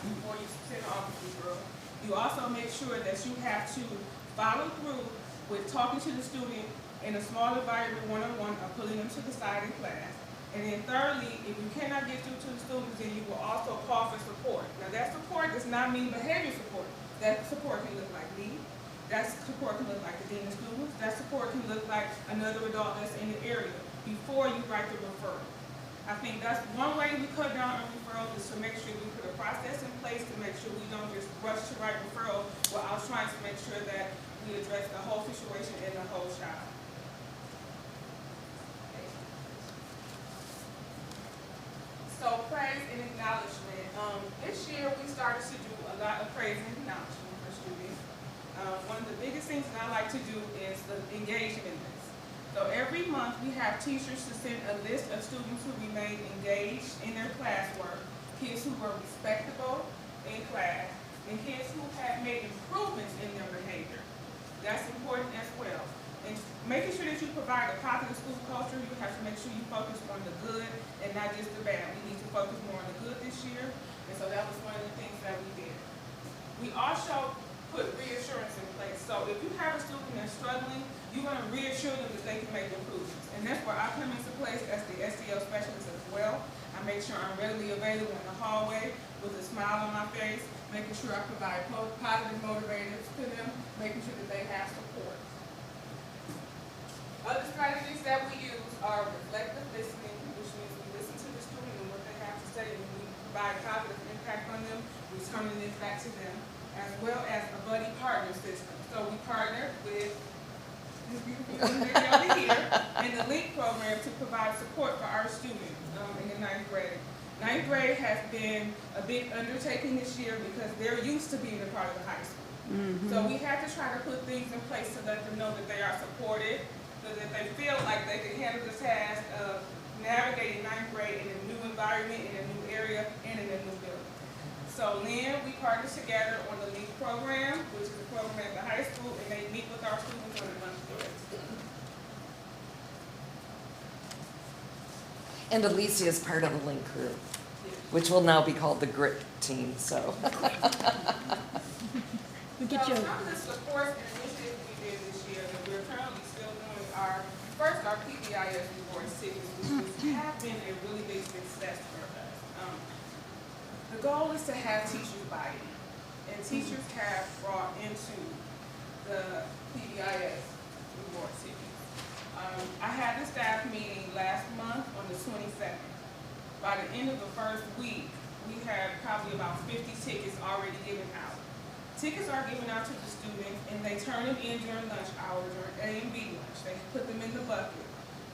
before you send an office referral. You also make sure that you have to follow through with talking to the student in a small environment one-on-one or pulling them to the side in class. And then thirdly, if you cannot get through to the students, then you will also call for support. Now that support does not mean behavior support. That support can look like me. That support can look like the dean of students. That support can look like another adult that's in the area before you write the referral. I think that's one way we cut down on referrals is to make sure we put a process in place to make sure we don't just rush to write referral while trying to make sure that we address the whole situation and the whole child. So praise and acknowledgement. This year we started to do a lot of praise and acknowledgement for students. One of the biggest things that I like to do is the engagement list. So every month we have teachers to send a list of students who remain engaged in their classwork, kids who were respectable in class, and kids who have made improvements in their behavior. That's important as well. And making sure that you provide a positive school culture, you have to make sure you focus on the good and not just the bad. We need to focus more on the good this year, and so that was one of the things that we did. We also put reassurance in place. So if you have a student that's struggling, you want to reassure them that they can make improvements. And that's where I come into place as the SDL specialist as well. I make sure I'm readily available in the hallway with a smile on my face, making sure I provide positive motivators to them, making sure that they have support. Other strategies that we use are reflective listening, which means we listen to the student and what they have to say, and we provide positive impact on them, returning it back to them, as well as a buddy partner system. So we partner with this beautiful young lady over here in the LINK program to provide support for our students in the 9th grade. 9th grade has been a big undertaking this year because they're used to being a part of the high school. So we had to try to put things in place to let them know that they are supported, so that they feel like they can handle the task of navigating 9th grade in a new environment, in a new area, and in a new building. So then we partner together on the LEAP program, which is a program at the high school, and they meet with our students on a monthly basis. And Alicia is part of the LINK group, which will now be called the GRIT team, so. We get you. So some of the supports and initiatives we did this year that we're currently still doing are, first, our PBIS reward series, which have been a really big success for us. The goal is to have teachers buy in, and teachers have brought into the PBIS reward series. I had the staff meeting last month on the 22nd. By the end of the first week, we had probably about 50 tickets already given out. Tickets are given out to the students, and they turn them in during lunch hours or A and B lunch. They put them in the bucket.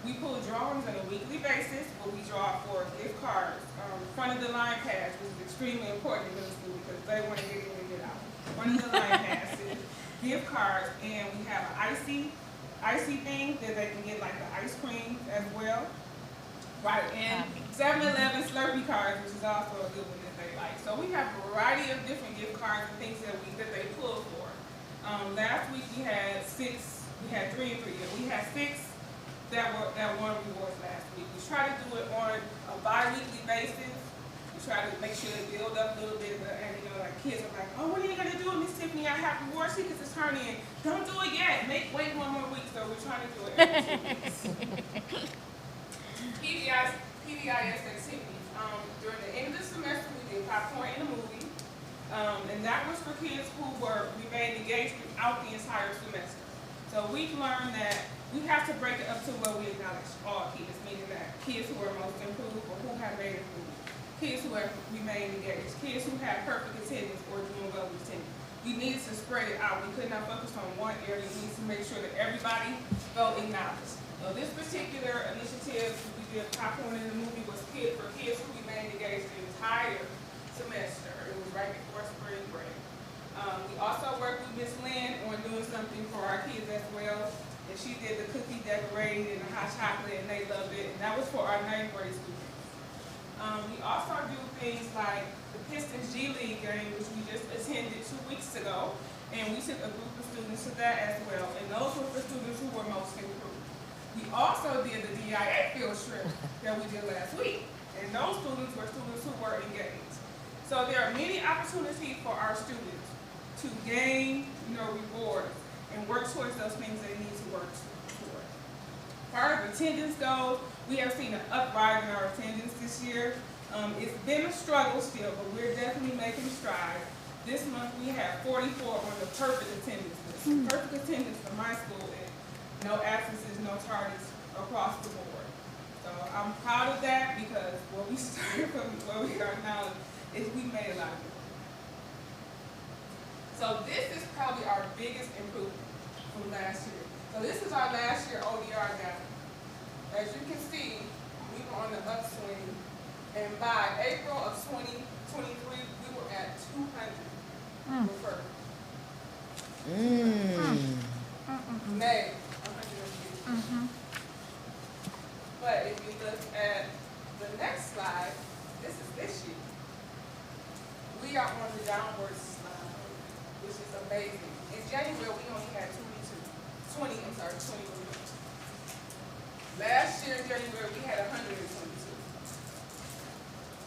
We pull drawings on a weekly basis, where we draw for gift cards, front of the line pass, which is extremely important in middle school because they want to get in and get out. Front of the line passes, gift cards, and we have an icy thing that they can get, like the ice cream as well. Right, and 7-Eleven Slurpee cards, which is also a good one that they like. So we have a variety of different gift cards and things that they pull for. Last week we had 3 and 3. We had 6 that won rewards last week. We try to do it on a bi-weekly basis. We try to make sure they build up a little bit, and like kids are like, oh, what are you gonna do, Miss Tiffany? I have reward tickets to turn in. Don't do it yet. Wait 1 more week. So we're trying to do it every 2 weeks. PBIS activities. During the end of the semester, we did popcorn in a movie, and that was for kids who remained engaged throughout the entire semester. So we've learned that we have to break it up to where we acknowledge all kids, meaning that kids who are most improved or who have made improvement, kids who have remained engaged, kids who have perfect attendance or doing well with attendance. we needed to spread it out. We could not focus on one area. We needed to make sure that everybody felt acknowledged. So this particular initiative we did popcorn in the movie was for kids who remained engaged the entire semester. It was right before spring break. We also worked with Miss Lynn on doing something for our kids as well. And she did the cookie decorating and the hot chocolate, and they loved it. And that was for our 9th grade students. We also do things like the Pistons G League game, which we just attended 2 weeks ago. And we took a group of students to that as well. And those were for students who were most improved. We also did the DIA field trip that we did last week. And those students were students who were engaged. So there are many opportunities for our students to gain, rewards and work towards those things they need to work toward. As far as attendance goes, we have seen an uprise in our attendance this year. It's been a struggle still, but we're definitely making strides. This month we have 44 on the perfect attendance list. Perfect attendance for my school is no absences, no tardies across the board. So I'm proud of that because where we started from where we are now is we made a lot of it. So this is probably our biggest improvement from last year. So this is our last year ODR data. As you can see, we were on the upswing, and by April of 2023, we were at 200 referred. May, 150. But if you look at the next slide, this is this year. We are on the downward slide, which is amazing. In January, we only had 20. Last year in January, we had 122.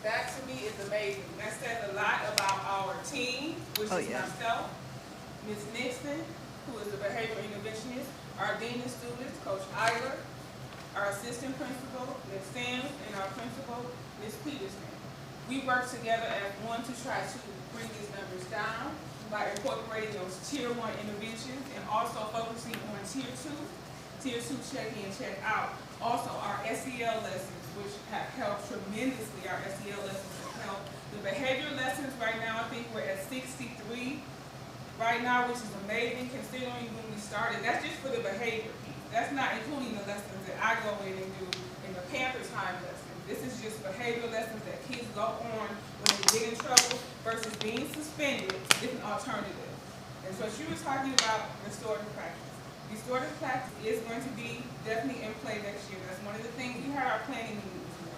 That to me is amazing. That says a lot about our team, which is myself, Ms. Nixon, who is the behavior interventionist, our dean of students, Coach Eiler, our assistant principal, Ms. Sams, and our principal, Ms. Peterson. We work together as one to try to bring these numbers down by incorporating those tier 1 interventions and also focusing on tier 2 check in, check out. Also our SEL lessons, which have helped tremendously. Our SEL lessons have helped. The behavior lessons right now, I think we're at 63 right now, which is amazing considering when we started. That's just for the behavior piece. That's not including the lessons that I go in and do in the Panther time lesson. This is just behavior lessons that kids go on when they get in trouble versus being suspended is an alternative. And so she was talking about restorative practice. Restorative practice is going to be definitely in play next year. That's one of the things we had our planning meeting for.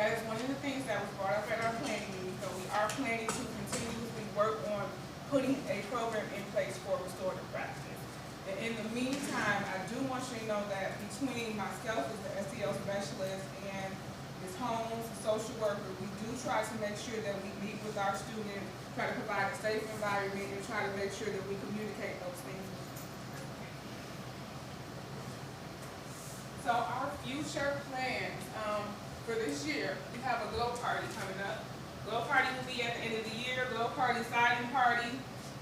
That is one of the things that was brought up at our planning meeting. So we are planning to continuously work on putting a program in place for restorative practice. And in the meantime, I do want you to know that between myself as the SEL specialist and Ms. Holmes, the social worker, we do try to make sure that we meet with our students, try to provide a safe environment, and try to make sure that we communicate those things. So our future plans for this year, we have a glow party coming up. Glow party will be at the end of the year. Glow party, signing party,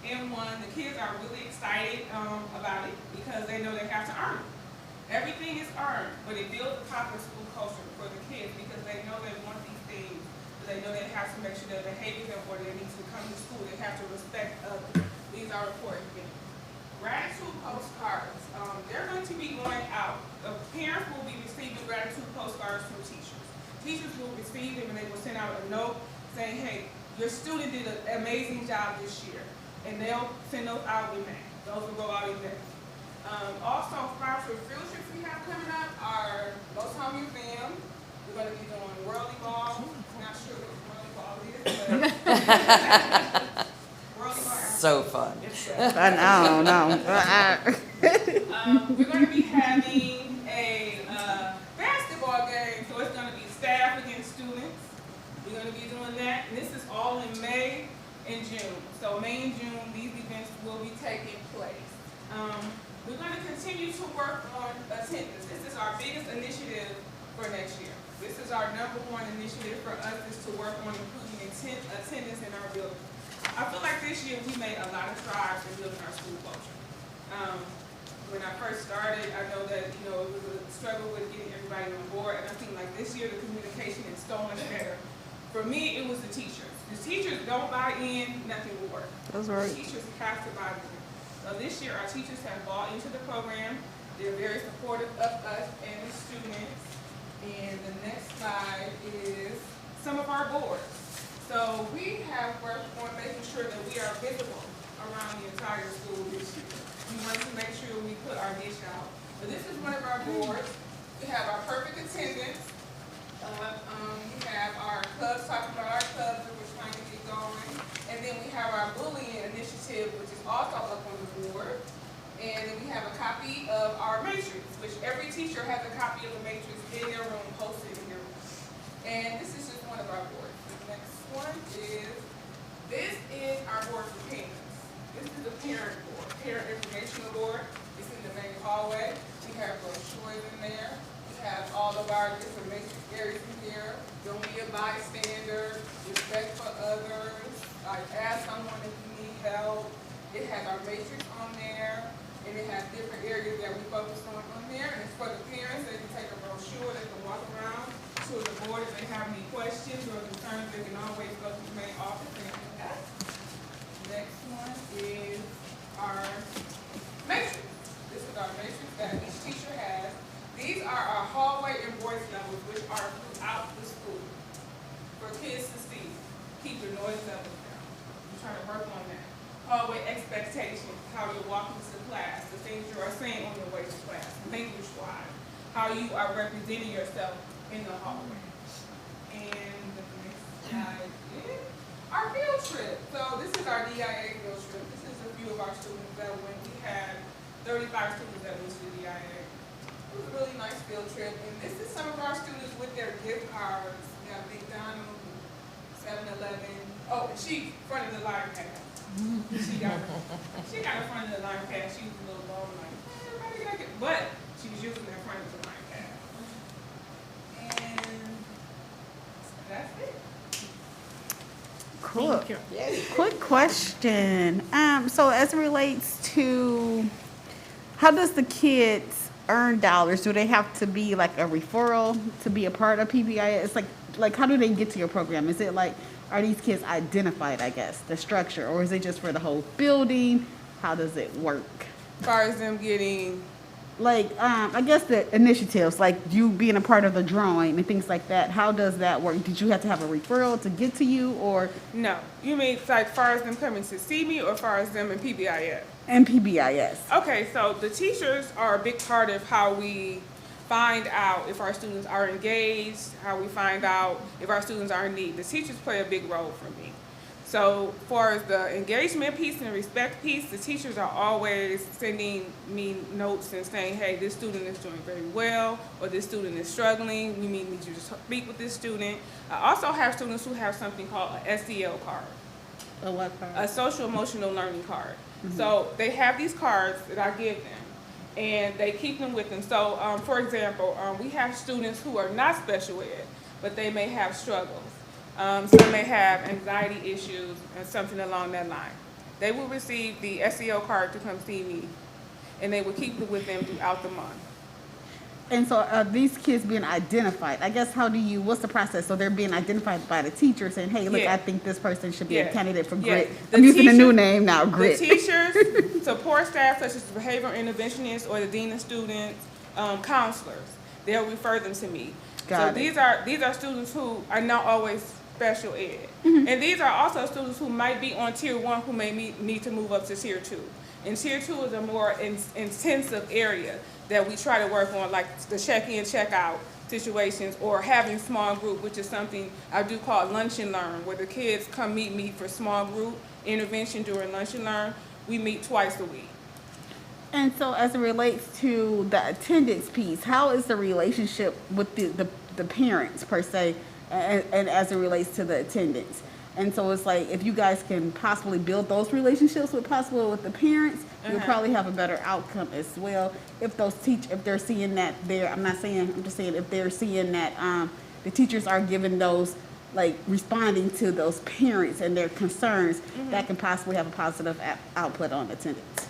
M1. The kids are really excited about it because they know they have to earn it. Everything is earned, but it builds a positive school culture for the kids because they know they want these things. They know they have to make sure their behavior is where they need to come to school. They have to respect others. These are important things. Gratitude postcards. They're going to be going out. The parents will be receiving gratitude postcards from teachers. Teachers will receive them and they will send out a note saying, hey, your student did an amazing job this year. And they'll send those out in May. Those will go out in May. Also, sponsored field trips we have coming up are Motown Museum. We're going to be doing Whirly Ball. Not sure what Whirly Ball is, but Whirly Ball. So fun. I know. We're going to be having a basketball game, so it's going to be staff against students. We're going to be doing that, and this is all in May and June. So May and June, these events will be taking place. We're going to continue to work on attendance. This is our biggest initiative for next year. This is our #1 initiative for us is to work on improving attendance in our building. I feel like this year we made a lot of strides in building our school culture. When I first started, I know that it was a struggle with getting everybody on board, and I think like this year the communication is so much better. For me, it was the teachers. The teachers don't buy in, nothing will work. That's right. The teachers have to buy in. So this year, our teachers have bought into the program. They're very supportive of us and the students. And the next slide is some of our boards. So we have worked on making sure that we are visible around the entire school this year. We want to make sure we put our dish out. But this is one of our boards. We have our perfect attendance. We have our clubs, talking about our clubs that we're trying to get going. And then we have our bullying initiative, which is also up on the board. And then we have a copy of our matrix, which every teacher has a copy of the matrix in their room, posted in their room. And this is just one of our boards. The next one is, this is our board for parents. This is the parent board, parent informational board. It's in the main hallway. We have brochures in there. We have all of our different matrix areas in here. Don't be a bystander, respect for others, like ask someone if you need help. It has our matrix on there, and it has different areas that we focus on there. And it's for the parents. They can take a brochure, they can walk around to the board if they have any questions or concerns. They can always go to the main office and ask. Next one is our matrix. This is our matrix that each teacher has. These are our hallway and voice levels, which are throughout the school for kids to see. Keep the noise levels down. I'm trying to work on that. Hallway expectations, how you're walking to class, the things you are saying on your way to class, language-wise, how you are representing yourself in the hallway. And the next slide is our field trip. So this is our DIA field trip. This is a few of our students that went. We had 35 students that went to the DIA. It was a really nice field trip. And this is some of our students with their gift cards. We got McDonald's, 7-Eleven. Oh, and she fronted the line pass. She got in front of the line pass. She was a little low, like, everybody got it. But she was using that front of the line pass. And that's it. Cool. Thank you. Quick question. So as it relates to, how does the kids earn dollars? Do they have to be like a referral to be a part of PBI? It's like how do they get to your program? Is it like, are these kids identified, I guess, the structure, or is it just for the whole building? How does it work? As far as them getting, Like, I guess the initiatives, like you being a part of the drawing and things like that, how does that work? Did you have to have a referral to get to you, or? no. You mean like as far as them coming to see me, or as far as them in PBIS? And PBIS. Okay, so the teachers are a big part of how we find out if our students are engaged, how we find out if our students are in need. The teachers play a big role for me. So far as the engagement piece and respect piece, the teachers are always sending me notes and saying, hey, this student is doing very well, or this student is struggling. We need you to speak with this student. I also have students who have something called an SEL card. A what card? A social emotional learning card. So they have these cards that I give them, and they keep them with them. So for example, we have students who are not special ed, but they may have struggles. Some may have anxiety issues and something along that line. They will receive the SEL card to come see me, and they will keep it with them throughout the month. And so are these kids being identified? I guess what's the process? So they're being identified by the teacher saying, hey, look, Yeah. I think this person should be a Yeah. candidate for Yeah. GRIT. The I'm using a new teachers- name now, GRIT. The teachers, support staff such as the behavioral interventionists or the dean of students, counselors, they'll refer them to me. Got So it. these are students who are not always special ed. And these are also students who might be on tier 1 who may need to move up to tier 2. And tier 2 is a more intensive area that we try to work on, like the check-in, check-out situations, or having small group, which is something I do call lunch and learn, where the kids come meet me for small group intervention during lunch and learn. We meet twice a week. And so as it relates to the attendance piece, how is the relationship with the parents per se, and as it relates to the attendance? And so it's like, if you guys can possibly build those relationships with the parents, you'll probably have a better outcome as well. If they're seeing that I'm just saying if they're seeing that the teachers are giving those, like responding to those parents and their concerns, that can possibly have a positive output on attendance.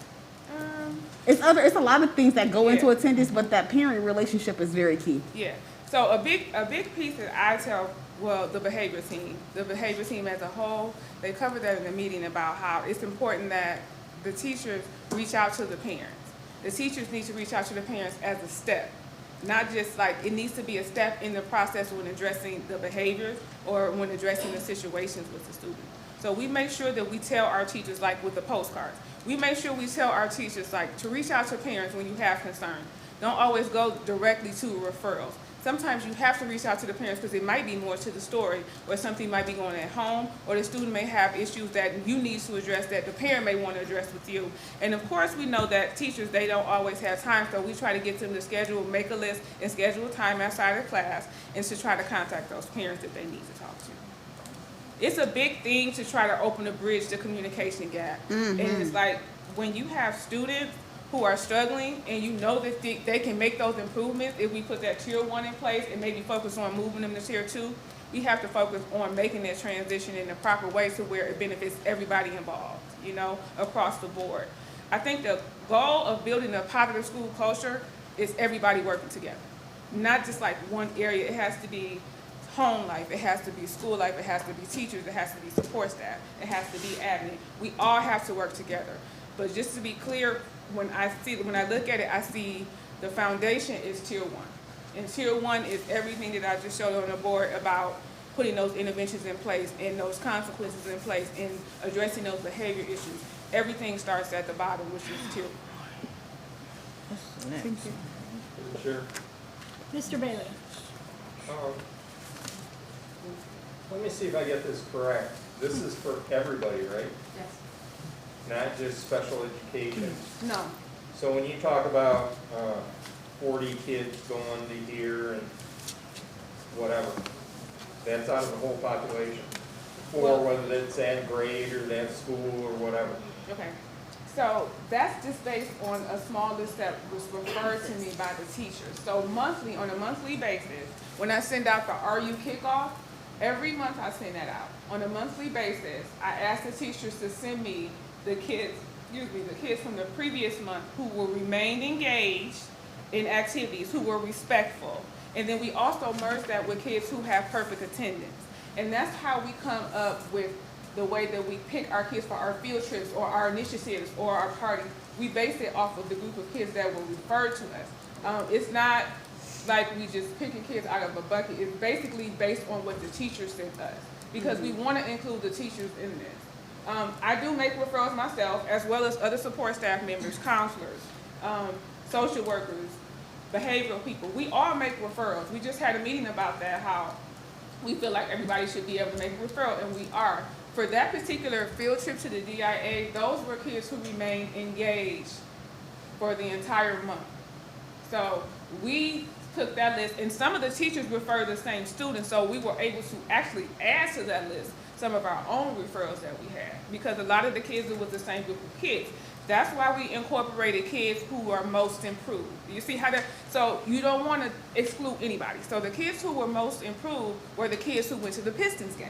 It's a lot of things that go into attendance, but that parent relationship is very key. Yeah. So a big piece that I tell, well, the behavior team as a whole, they covered that in the meeting about how it's important that the teachers reach out to the parents. The teachers need to reach out to the parents as a step, not just like, it needs to be a step in the process when addressing the behaviors or when addressing the situations with the student. So we make sure that we tell our teachers, like with the postcards, we make sure we tell our teachers like to reach out to parents when you have concerns. Don't always go directly to referrals. Sometimes you have to reach out to the parents because it might be more to the story, or something might be going on at home, or the student may have issues that you need to address that the parent may want to address with you. And of course, we know that teachers, they don't always have time, so we try to get them to schedule, make a list, and schedule time outside of class, and to try to contact those parents that they need to talk to. It's a big thing to try to open a bridge to communication gap. And it's like, when you have students who are struggling and you know that they can make those improvements if we put that tier 1 in place and maybe focus on moving them to tier 2, we have to focus on making that transition in the proper way to where it benefits everybody involved, you know, across the board. I think the goal of building a positive school culture is everybody working together, not just like one area. It has to be home life, it has to be school life, it has to be teachers, it has to be support staff, it has to be admin. We all have to work together. But just to be clear, when I look at it, I see the foundation is tier 1. And tier 1 is everything that I just showed on the board about putting those interventions in place and those consequences in place and addressing those behavior issues. Everything starts at the bottom, which is tier 1. Thank you. Sure. Mr. Bailey. Let me see if I get this correct. This is for everybody, right? Yes. Not just special education. No. So when you talk about 40 kids going to here and whatever, that's out of the whole population? Or whether it's at grade or that school or whatever? Okay. So that's just based on a small list that was referred to me by the teachers. So monthly, on a monthly basis, when I send out the RU kickoff, every month I send that out. On a monthly basis, I ask the teachers to send me the kids from the previous month who will remain engaged in activities, who were respectful. And then we also merge that with kids who have perfect attendance. And that's how we come up with the way that we pick our kids for our field trips or our initiatives or our parties. We base it off of the group of kids that were referred to us. It's not like we just picking kids out of a bucket. It's basically based on what the teachers sent us, because we want to include the teachers in this. I do make referrals myself, as well as other support staff members, counselors, social workers, behavioral people. We all make referrals. We just had a meeting about that, how we feel like everybody should be able to make a referral, and we are. For that particular field trip to the DIA, those were kids who remained engaged for the entire month. So we took that list, and some of the teachers referred the same students, so we were able to actually add to that list some of our own referrals that we had, because a lot of the kids, it was the same group of kids. That's why we incorporated kids who are most improved. You see how that, so you don't want to exclude anybody. So the kids who were most improved were the kids who went to the Pistons game.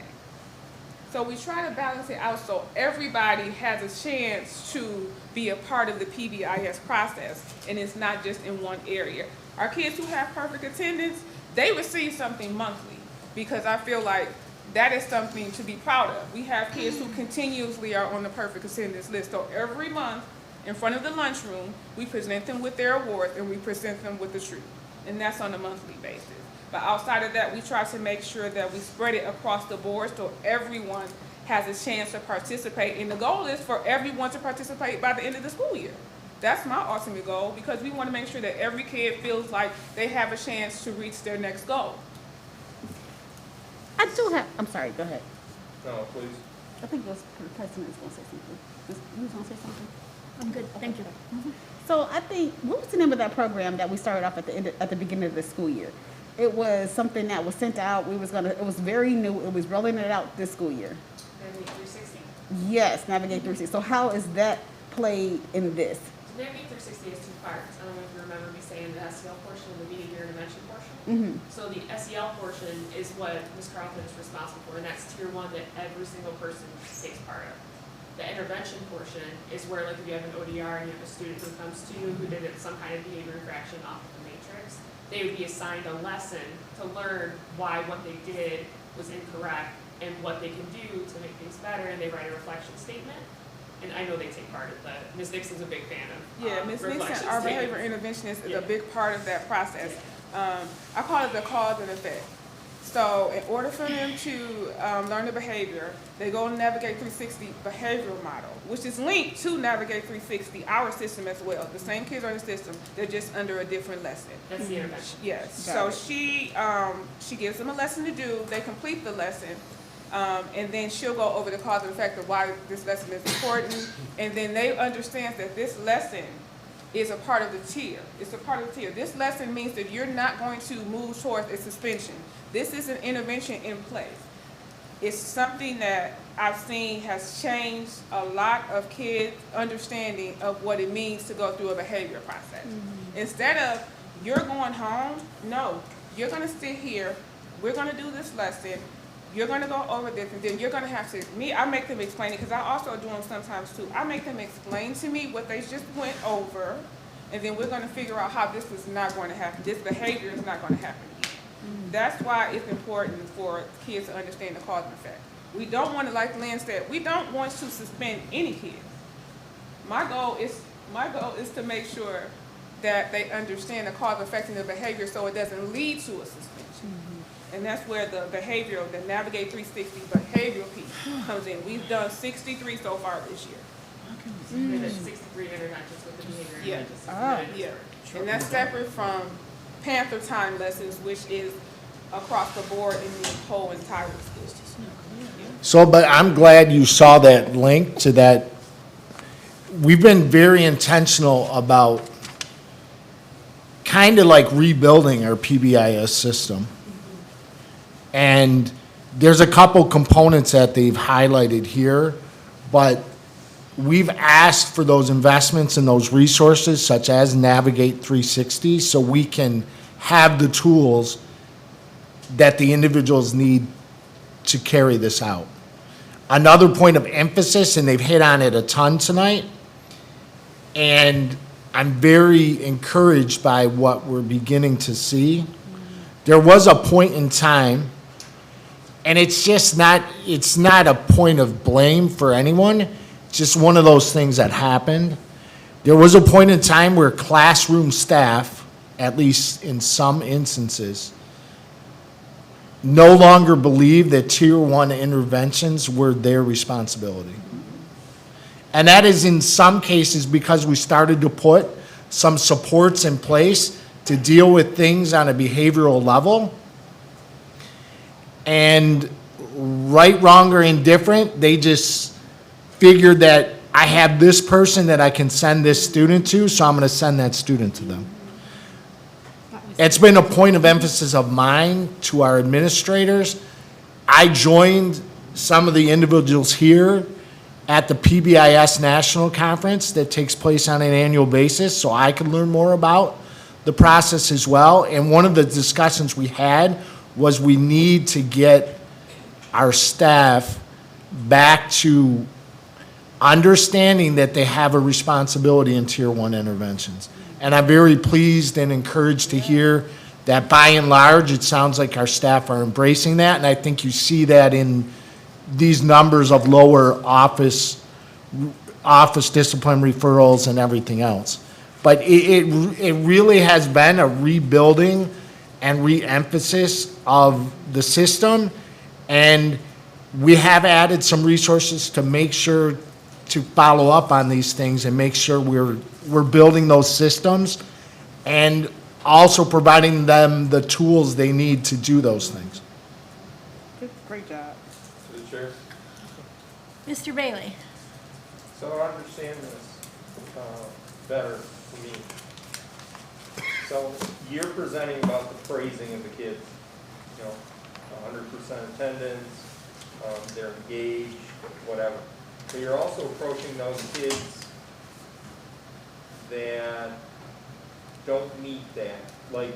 So we try to balance it out so everybody has a chance to be a part of the PBIS process, and it's not just in one area. Our kids who have perfect attendance, they receive something monthly, because I feel like that is something to be proud of. We have kids who continuously are on the perfect attendance list. So every month, in front of the lunchroom, we present them with their awards and we present them with the tree. And that's on a monthly basis. But outside of that, we try to make sure that we spread it across the board so everyone has a chance to participate. And the goal is for everyone to participate by the end of the school year. That's my ultimate goal, because we want to make sure that every kid feels like they have a chance to reach their next goal. I do have, I'm sorry, go ahead. No, please. I think the president's going to say something. You was going to say something? I'm good, thank you. So I think, what was the name of that program that we started off at the beginning of the school year? It was something that was sent out. It was very new. It was rolling it out this school year. Navigate 360. Yes, Navigate 360. So how is that played in this? So Navigate 360 is two parts. I don't know if you remember me saying the SEL portion and the behavior intervention portion. Mm-hmm. So the SEL portion is what Ms. Carlton is responsible for, and that's tier 1 that every single person takes part of. The intervention portion is where, like, if you have an ODR and you have a student who comes to you who did some kind of behavior infraction off of the matrix, they would be assigned a lesson to learn why what they did was incorrect and what they can do to make things better, and they write a reflection statement. And I know they take part of that. Ms. Nixon's a big fan of Yeah, Ms. Nixon, reflection our statements. behavior interventionist, is Yeah. a big part of that process. I call it the cause and effect. So in order for them to learn the behavior, they go to Navigate 360 behavioral model, which is linked to Navigate 360, our system as well. The same kids are in the system, they're just under a different lesson. That's the intervention. Yes, Got so it. she gives them a lesson to do, they complete the lesson, and then she'll go over the cause and effect of why this lesson is important, and then they understand that this lesson is a part of the tier. It's a part of the tier. This lesson means that you're not going to move towards a suspension. This is an intervention in place. It's something that I've seen has changed a lot of kids' understanding of what it means to go through a behavior process. Instead of, you're going home, no, you're gonna sit here, we're gonna do this lesson, you're gonna go over this, and then you're gonna have to, I make them explain it, because I also do them sometimes too. I make them explain to me what they just went over, and then we're gonna figure out how this is not going to happen. This behavior is not gonna happen again. That's why it's important for kids to understand the cause and effect. We don't want to, like Lynn said, we don't want to suspend any kids. My goal is to make sure that they understand the cause and effect in their behavior so it doesn't lead to a suspension. And that's where the behavioral, the Navigate 360 behavioral piece comes in. We've done 63 so far this year. And that's 63 interventions with the behavior Yeah. interventions. Yeah, and that's separate from Panther Time lessons, which is across the board in the whole entire school. So, but I'm glad you saw that link to that. We've been very intentional about kind of like rebuilding our PBIS system. And there's a couple components that they've highlighted here, but we've asked for those investments and those resources such as Navigate 360 so we can have the tools that the individuals need to carry this out. Another point of emphasis, and they've hit on it a ton tonight, and I'm very encouraged by what we're beginning to see. There was a point in time, and it's not a point of blame for anyone, it's just one of those things that happened. There was a point in time where classroom staff, at least in some instances, no longer believed that Tier 1 interventions were their responsibility. And that is in some cases because we started to put some supports in place to deal with things on a behavioral level. And right, wrong, or indifferent, they just figured that I have this person that I can send this student to, so I'm going to send that student to them. It's been a point of emphasis of mine to our administrators. I joined some of the individuals here at the PBIS National Conference that takes place on an annual basis so I can learn more about the process as well. And one of the discussions we had was we need to get our staff back to understanding that they have a responsibility in Tier 1 interventions. And I'm very pleased and encouraged to hear that by and large, it sounds like our staff are embracing that. And I think you see that in these numbers of lower office discipline referrals and everything else. But it really has been a rebuilding and re-emphasis of the system. And we have added some resources to make sure to follow up on these things and make sure we're building those systems and also providing them the tools they need to do those things. Great job. To the chair. Mr. Bailey? So I understand this better for me. So you're presenting about the praising of the kids, 100% attendance, they're engaged, whatever. But you're also approaching those kids that don't meet that. Like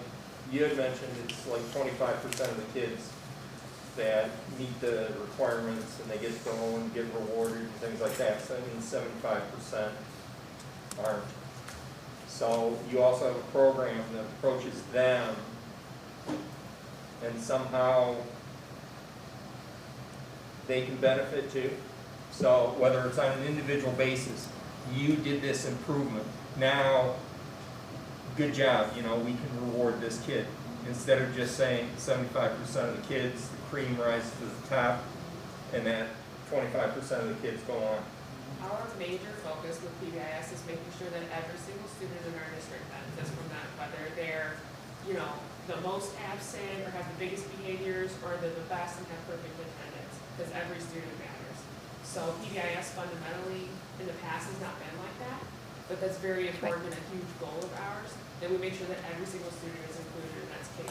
you had mentioned, it's like 25% of the kids that meet the requirements and they get to go and get rewarded and things like that. So that means 75% aren't. So you also have a program that approaches them and somehow they can benefit too. So whether it's on an individual basis, you did this improvement. Now, good job, you know, we can reward this kid. Instead of just saying 75% of the kids, the cream rises to the top, and that 25% of the kids go on. Our major focus with PBIS is making sure that every single student in our district benefits from that, whether they're, you know, the most absent or have the biggest behaviors, or they're the best and have perfect attendance, because every student matters. So PBIS fundamentally in the past has not been like that, but that's very important and a huge goal of ours, that we make sure that every single student is included, and that's K-12.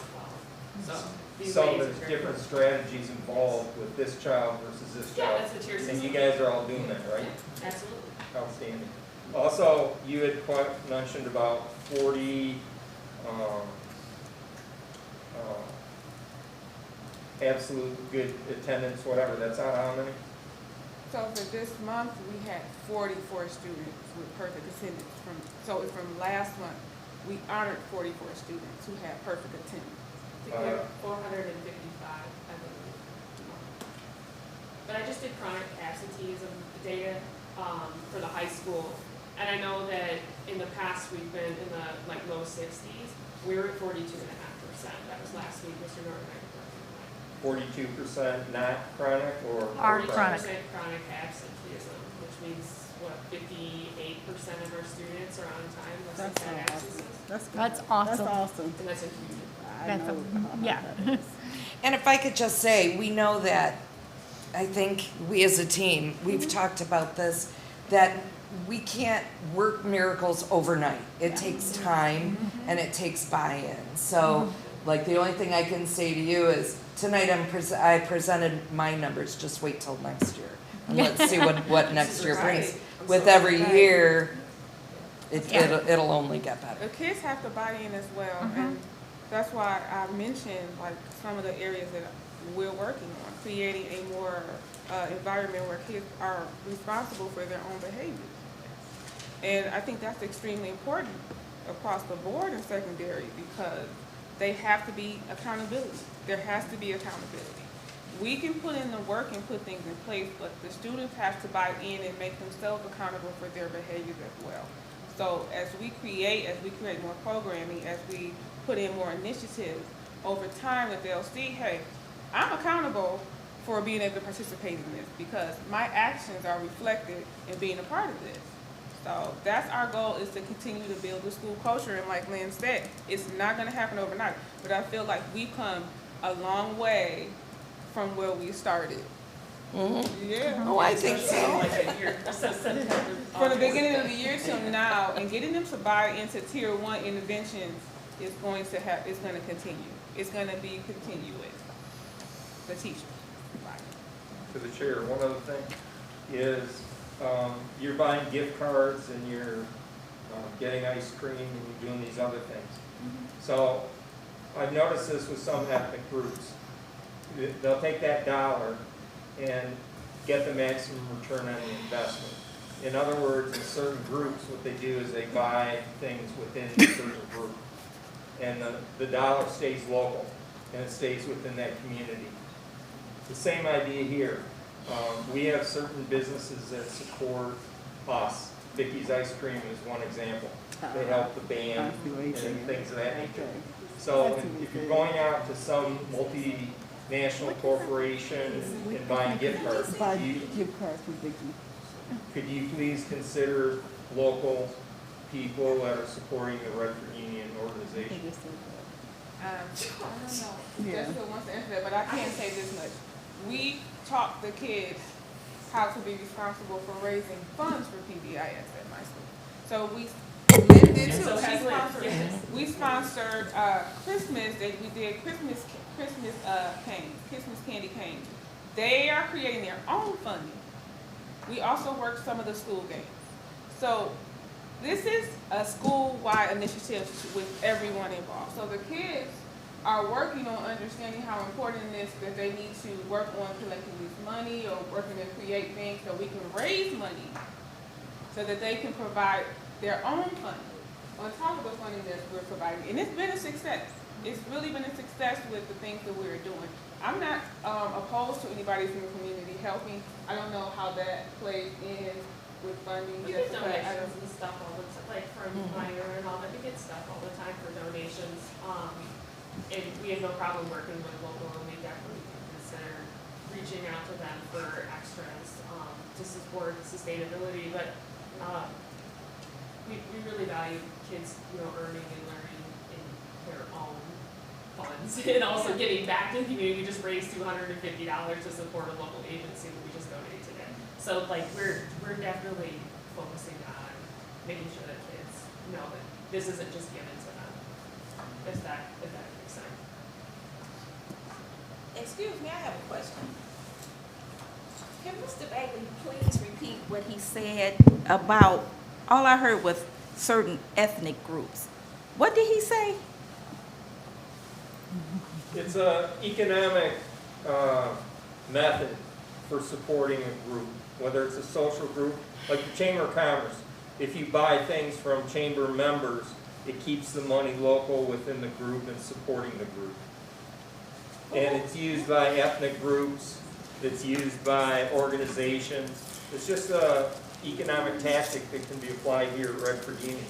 So these So ways there's are very different important. strategies involved with this child versus this Yeah, child. that's the tier And system. you guys are all doing that, right? Yeah, absolutely. Outstanding. Also, you had mentioned about 40 absolute good attendance, whatever. That's out how many? So for this month, we had 44 students with perfect attendance so it's from last month, we honored 44 students who had perfect attendance. I think we have 455, I believe. But I just did chronic absenteeism data for the high school, and I know that in the past we've been in the like low 60s. We were at 42.5%. That was last week, Mr. Norton. 42% not chronic or? Chronic. 40% chronic absenteeism, which means what, 58% of our students are on time, less than 10 absences. That's awesome. That's awesome. And that's a huge. That's yeah. And if I could just say, we know that, I think we as a team, we've talked about this, that we can't work miracles overnight. It takes time and it takes buy-in. So, like, the only thing I can say to you is, tonight I presented my numbers, just wait till next year. And let's see what next year brings. With every year, it'll only get better. The kids have to buy in as well, and that's why I mentioned like some of the areas that we're working on, creating a more environment where kids are responsible for their own behavior. And I think that's extremely important across the board in secondary, because they have to be accountability. There has to be accountability. We can put in the work and put things in place, but the students have to buy in and make themselves accountable for their behaviors as well. So as we create more programming, as we put in more initiatives, over time that they'll see, hey, I'm accountable for being able to participate in this because my actions are reflected in being a part of this. So that's our goal, is to continue to build the school culture. And like Lynn said, it's not going to happen overnight, but I feel like we've come a long way from where we started. Yeah. Oh, I think so. From the beginning of the year till now, and getting them to buy into tier 1 interventions is going to continue. It's going to be continuous. The teachers. To the chair, one other thing is you're buying gift cards and you're getting ice cream and you're doing these other things. So I've noticed this with some ethnic groups. They'll take that dollar and get the maximum return on the investment. In other words, in certain groups, what they do is they buy things within a certain group. And the dollar stays local and it stays within that community. The same idea here. We have certain businesses that support us. Vicky's Ice Cream is one example. They help the band and things of that nature. So if you're going out to some multinational corporation and buying gift cards, could you please consider local people that are supporting the Redford Union organization? I don't know. Jessica wants to answer that, but I can say this much. We taught the kids how to be responsible for raising funds for PBIS at my school. So we did too. We sponsored Christmas. We did Christmas candy canes. They are creating their own funding. We also worked some of the school games. So this is a school-wide initiative with everyone involved. So the kids are working on understanding how important it is that they need to work on collecting this money or working to create things so we can raise money so that they can provide their own funding. on top of the funding that we're providing, and it's been a success. It's really been a success with the things that we're doing. I'm not opposed to anybody from the community helping. I don't know how that plays in with funding. We get Jessica. I donations don't- and stuff all the time, like from Minor and all that, we get stuff all the time for donations. And we have no problem working with local, and we definitely consider reaching out to them for extras, to support sustainability, but, we really value kids, earning and learning in their own funds, and also getting back to the community. We just raised $250 to support a local agency that we just donated today. So like, we're definitely focusing on making sure that kids know that this isn't just given to them, if that makes sense. Excuse me, I have a question. Can Mr. Bailey please repeat what he said about, all I heard was certain ethnic groups. What did he say? It's a economic method for supporting a group, whether it's a social group, like the Chamber of Commerce. If you buy things from chamber members, it keeps the money local within the group and supporting the group. And it's used by ethnic groups, it's used by organizations. It's just a economic tactic that can be applied here at Redford Union.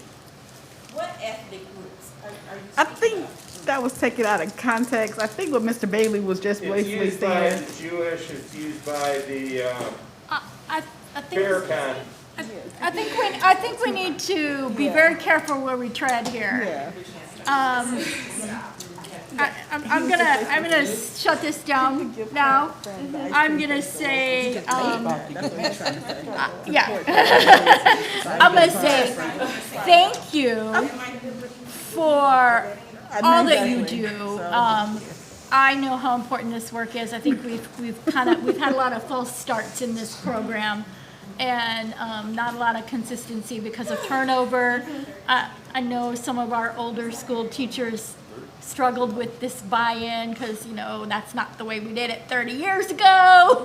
What ethnic groups are you I speaking think of? that was taken out of context. I think what Mr. Bailey was just It's basically used by saying. the Jewish, it's used by the I think, Farrakhan. I think we need to be very careful where we tread here. Yeah. I'm gonna shut this down now. I'm gonna say, yeah. I'm gonna say thank you for all that you do. I know how important this work is. I think we've had a lot of false starts in this program, and not a lot of consistency because of turnover. I know some of our older school teachers struggled with this buy-in because that's not the way we did it 30 years ago.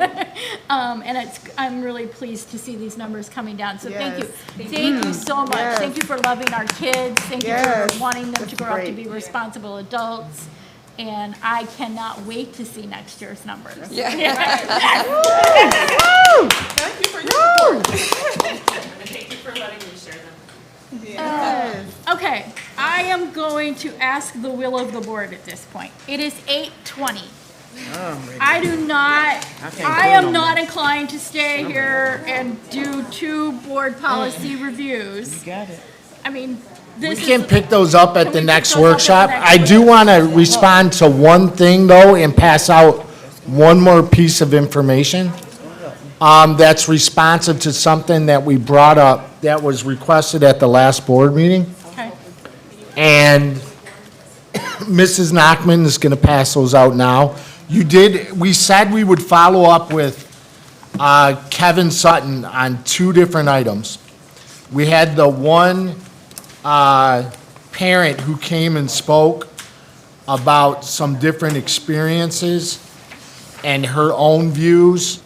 And I'm really pleased to see these numbers coming down. So thank you so much. Yes. Thank you for loving our kids. Thank you Yes. for wanting them to grow up to great. be responsible adults. And I cannot wait to see next year's numbers. Yeah. Thank you for your support. And thank you for letting me share them. Okay, I am going to ask the will of the board at this point. It is 8:20. I am not inclined to stay here and do 2 board policy reviews. You got it. I mean, We this can is, pick those up at Can the we next pick those up at the workshop. next I do want to respond to one thing, though, and pass out one more piece of information that's responsive to something that we brought up that was requested at the last board meeting. okay. And Mrs. Nachman is going to pass those out now. We said we would follow up with Kevin Sutton on 2 different items. We had the one parent who came and spoke about some different experiences and her own views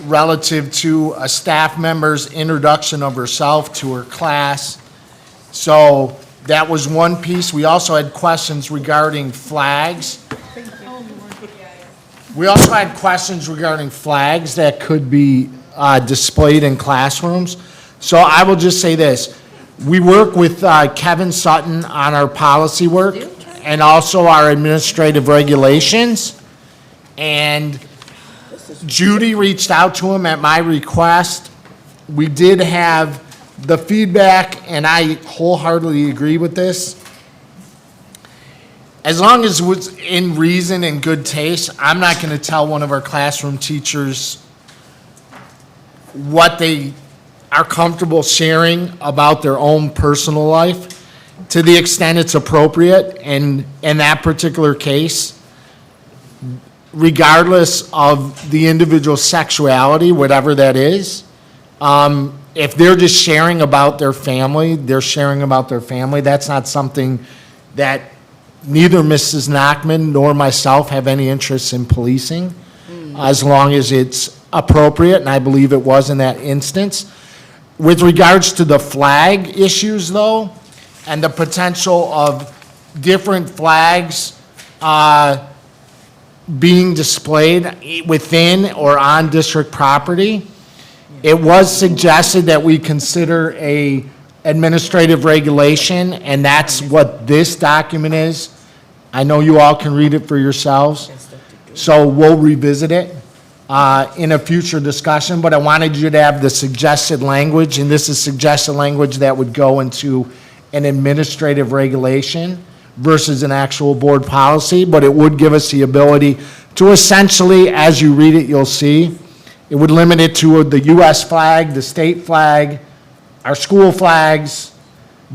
relative to a staff member's introduction of herself to her class. So that was one piece. We also had questions regarding flags. We also had questions regarding flags that could be displayed in classrooms. So I will just say this. We work with Kevin Sutton on our policy work and also our administrative regulations. And Judy reached out to him at my request. We did have the feedback, and I wholeheartedly agree with this. As long as it was in reason and good taste, I'm not going to tell one of our classroom teachers what they are comfortable sharing about their own personal life, to the extent it's appropriate. And in that particular case, regardless of the individual's sexuality, whatever that is, if they're just sharing about their family, they're sharing about their family. That's not something that neither Mrs. Nachman nor myself have any interest in policing, as long as it's appropriate, and I believe it was in that instance. With regards to the flag issues, though, and the potential of different flags being displayed within or on district property, it was suggested that we consider a administrative regulation, and that's what this document is. I know you all can read it for yourselves, so we'll revisit it in a future discussion, but I wanted you to have the suggested language, and this is suggested language that would go into an administrative regulation versus an actual board policy, but it would give us the ability to essentially, as you read it, you'll see, it would limit it to the US flag, the state flag, our school flags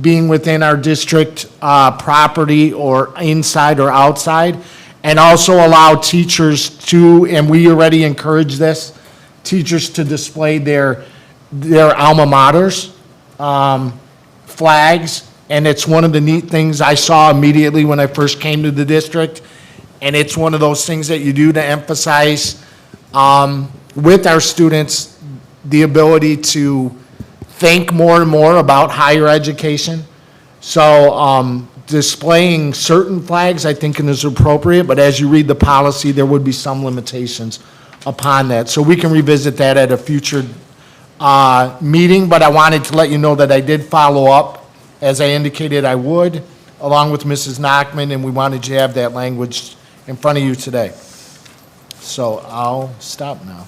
being within our district property or inside or outside, and also allow teachers to, and we already encourage this, teachers to display their alma maters, flags, and it's one of the neat things I saw immediately when I first came to the district, and it's one of those things that you do to emphasize with our students the ability to think more and more about higher education. So displaying certain flags I think is appropriate, but as you read the policy, there would be some limitations upon that. So we can revisit that at a future meeting, but I wanted to let you know that I did follow up, as I indicated I would, along with Mrs. Nachman, and we wanted you to have that language in front of you today. So I'll stop now.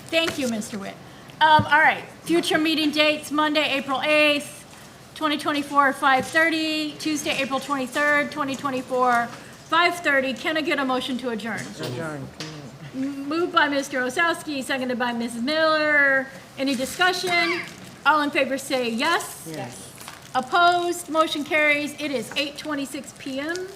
Thank you, Mr. Witt. All right, future meeting dates, Monday, April 8th, 2024, 5:30, Tuesday, April 23rd, 2024, 5:30. Can I get a motion to adjourn? Adjourn. Moved by Mr. Osowski, seconded by Mrs. Miller. Any discussion? All in favor say yes. Yes. Opposed, motion carries. It is 8:26 PM.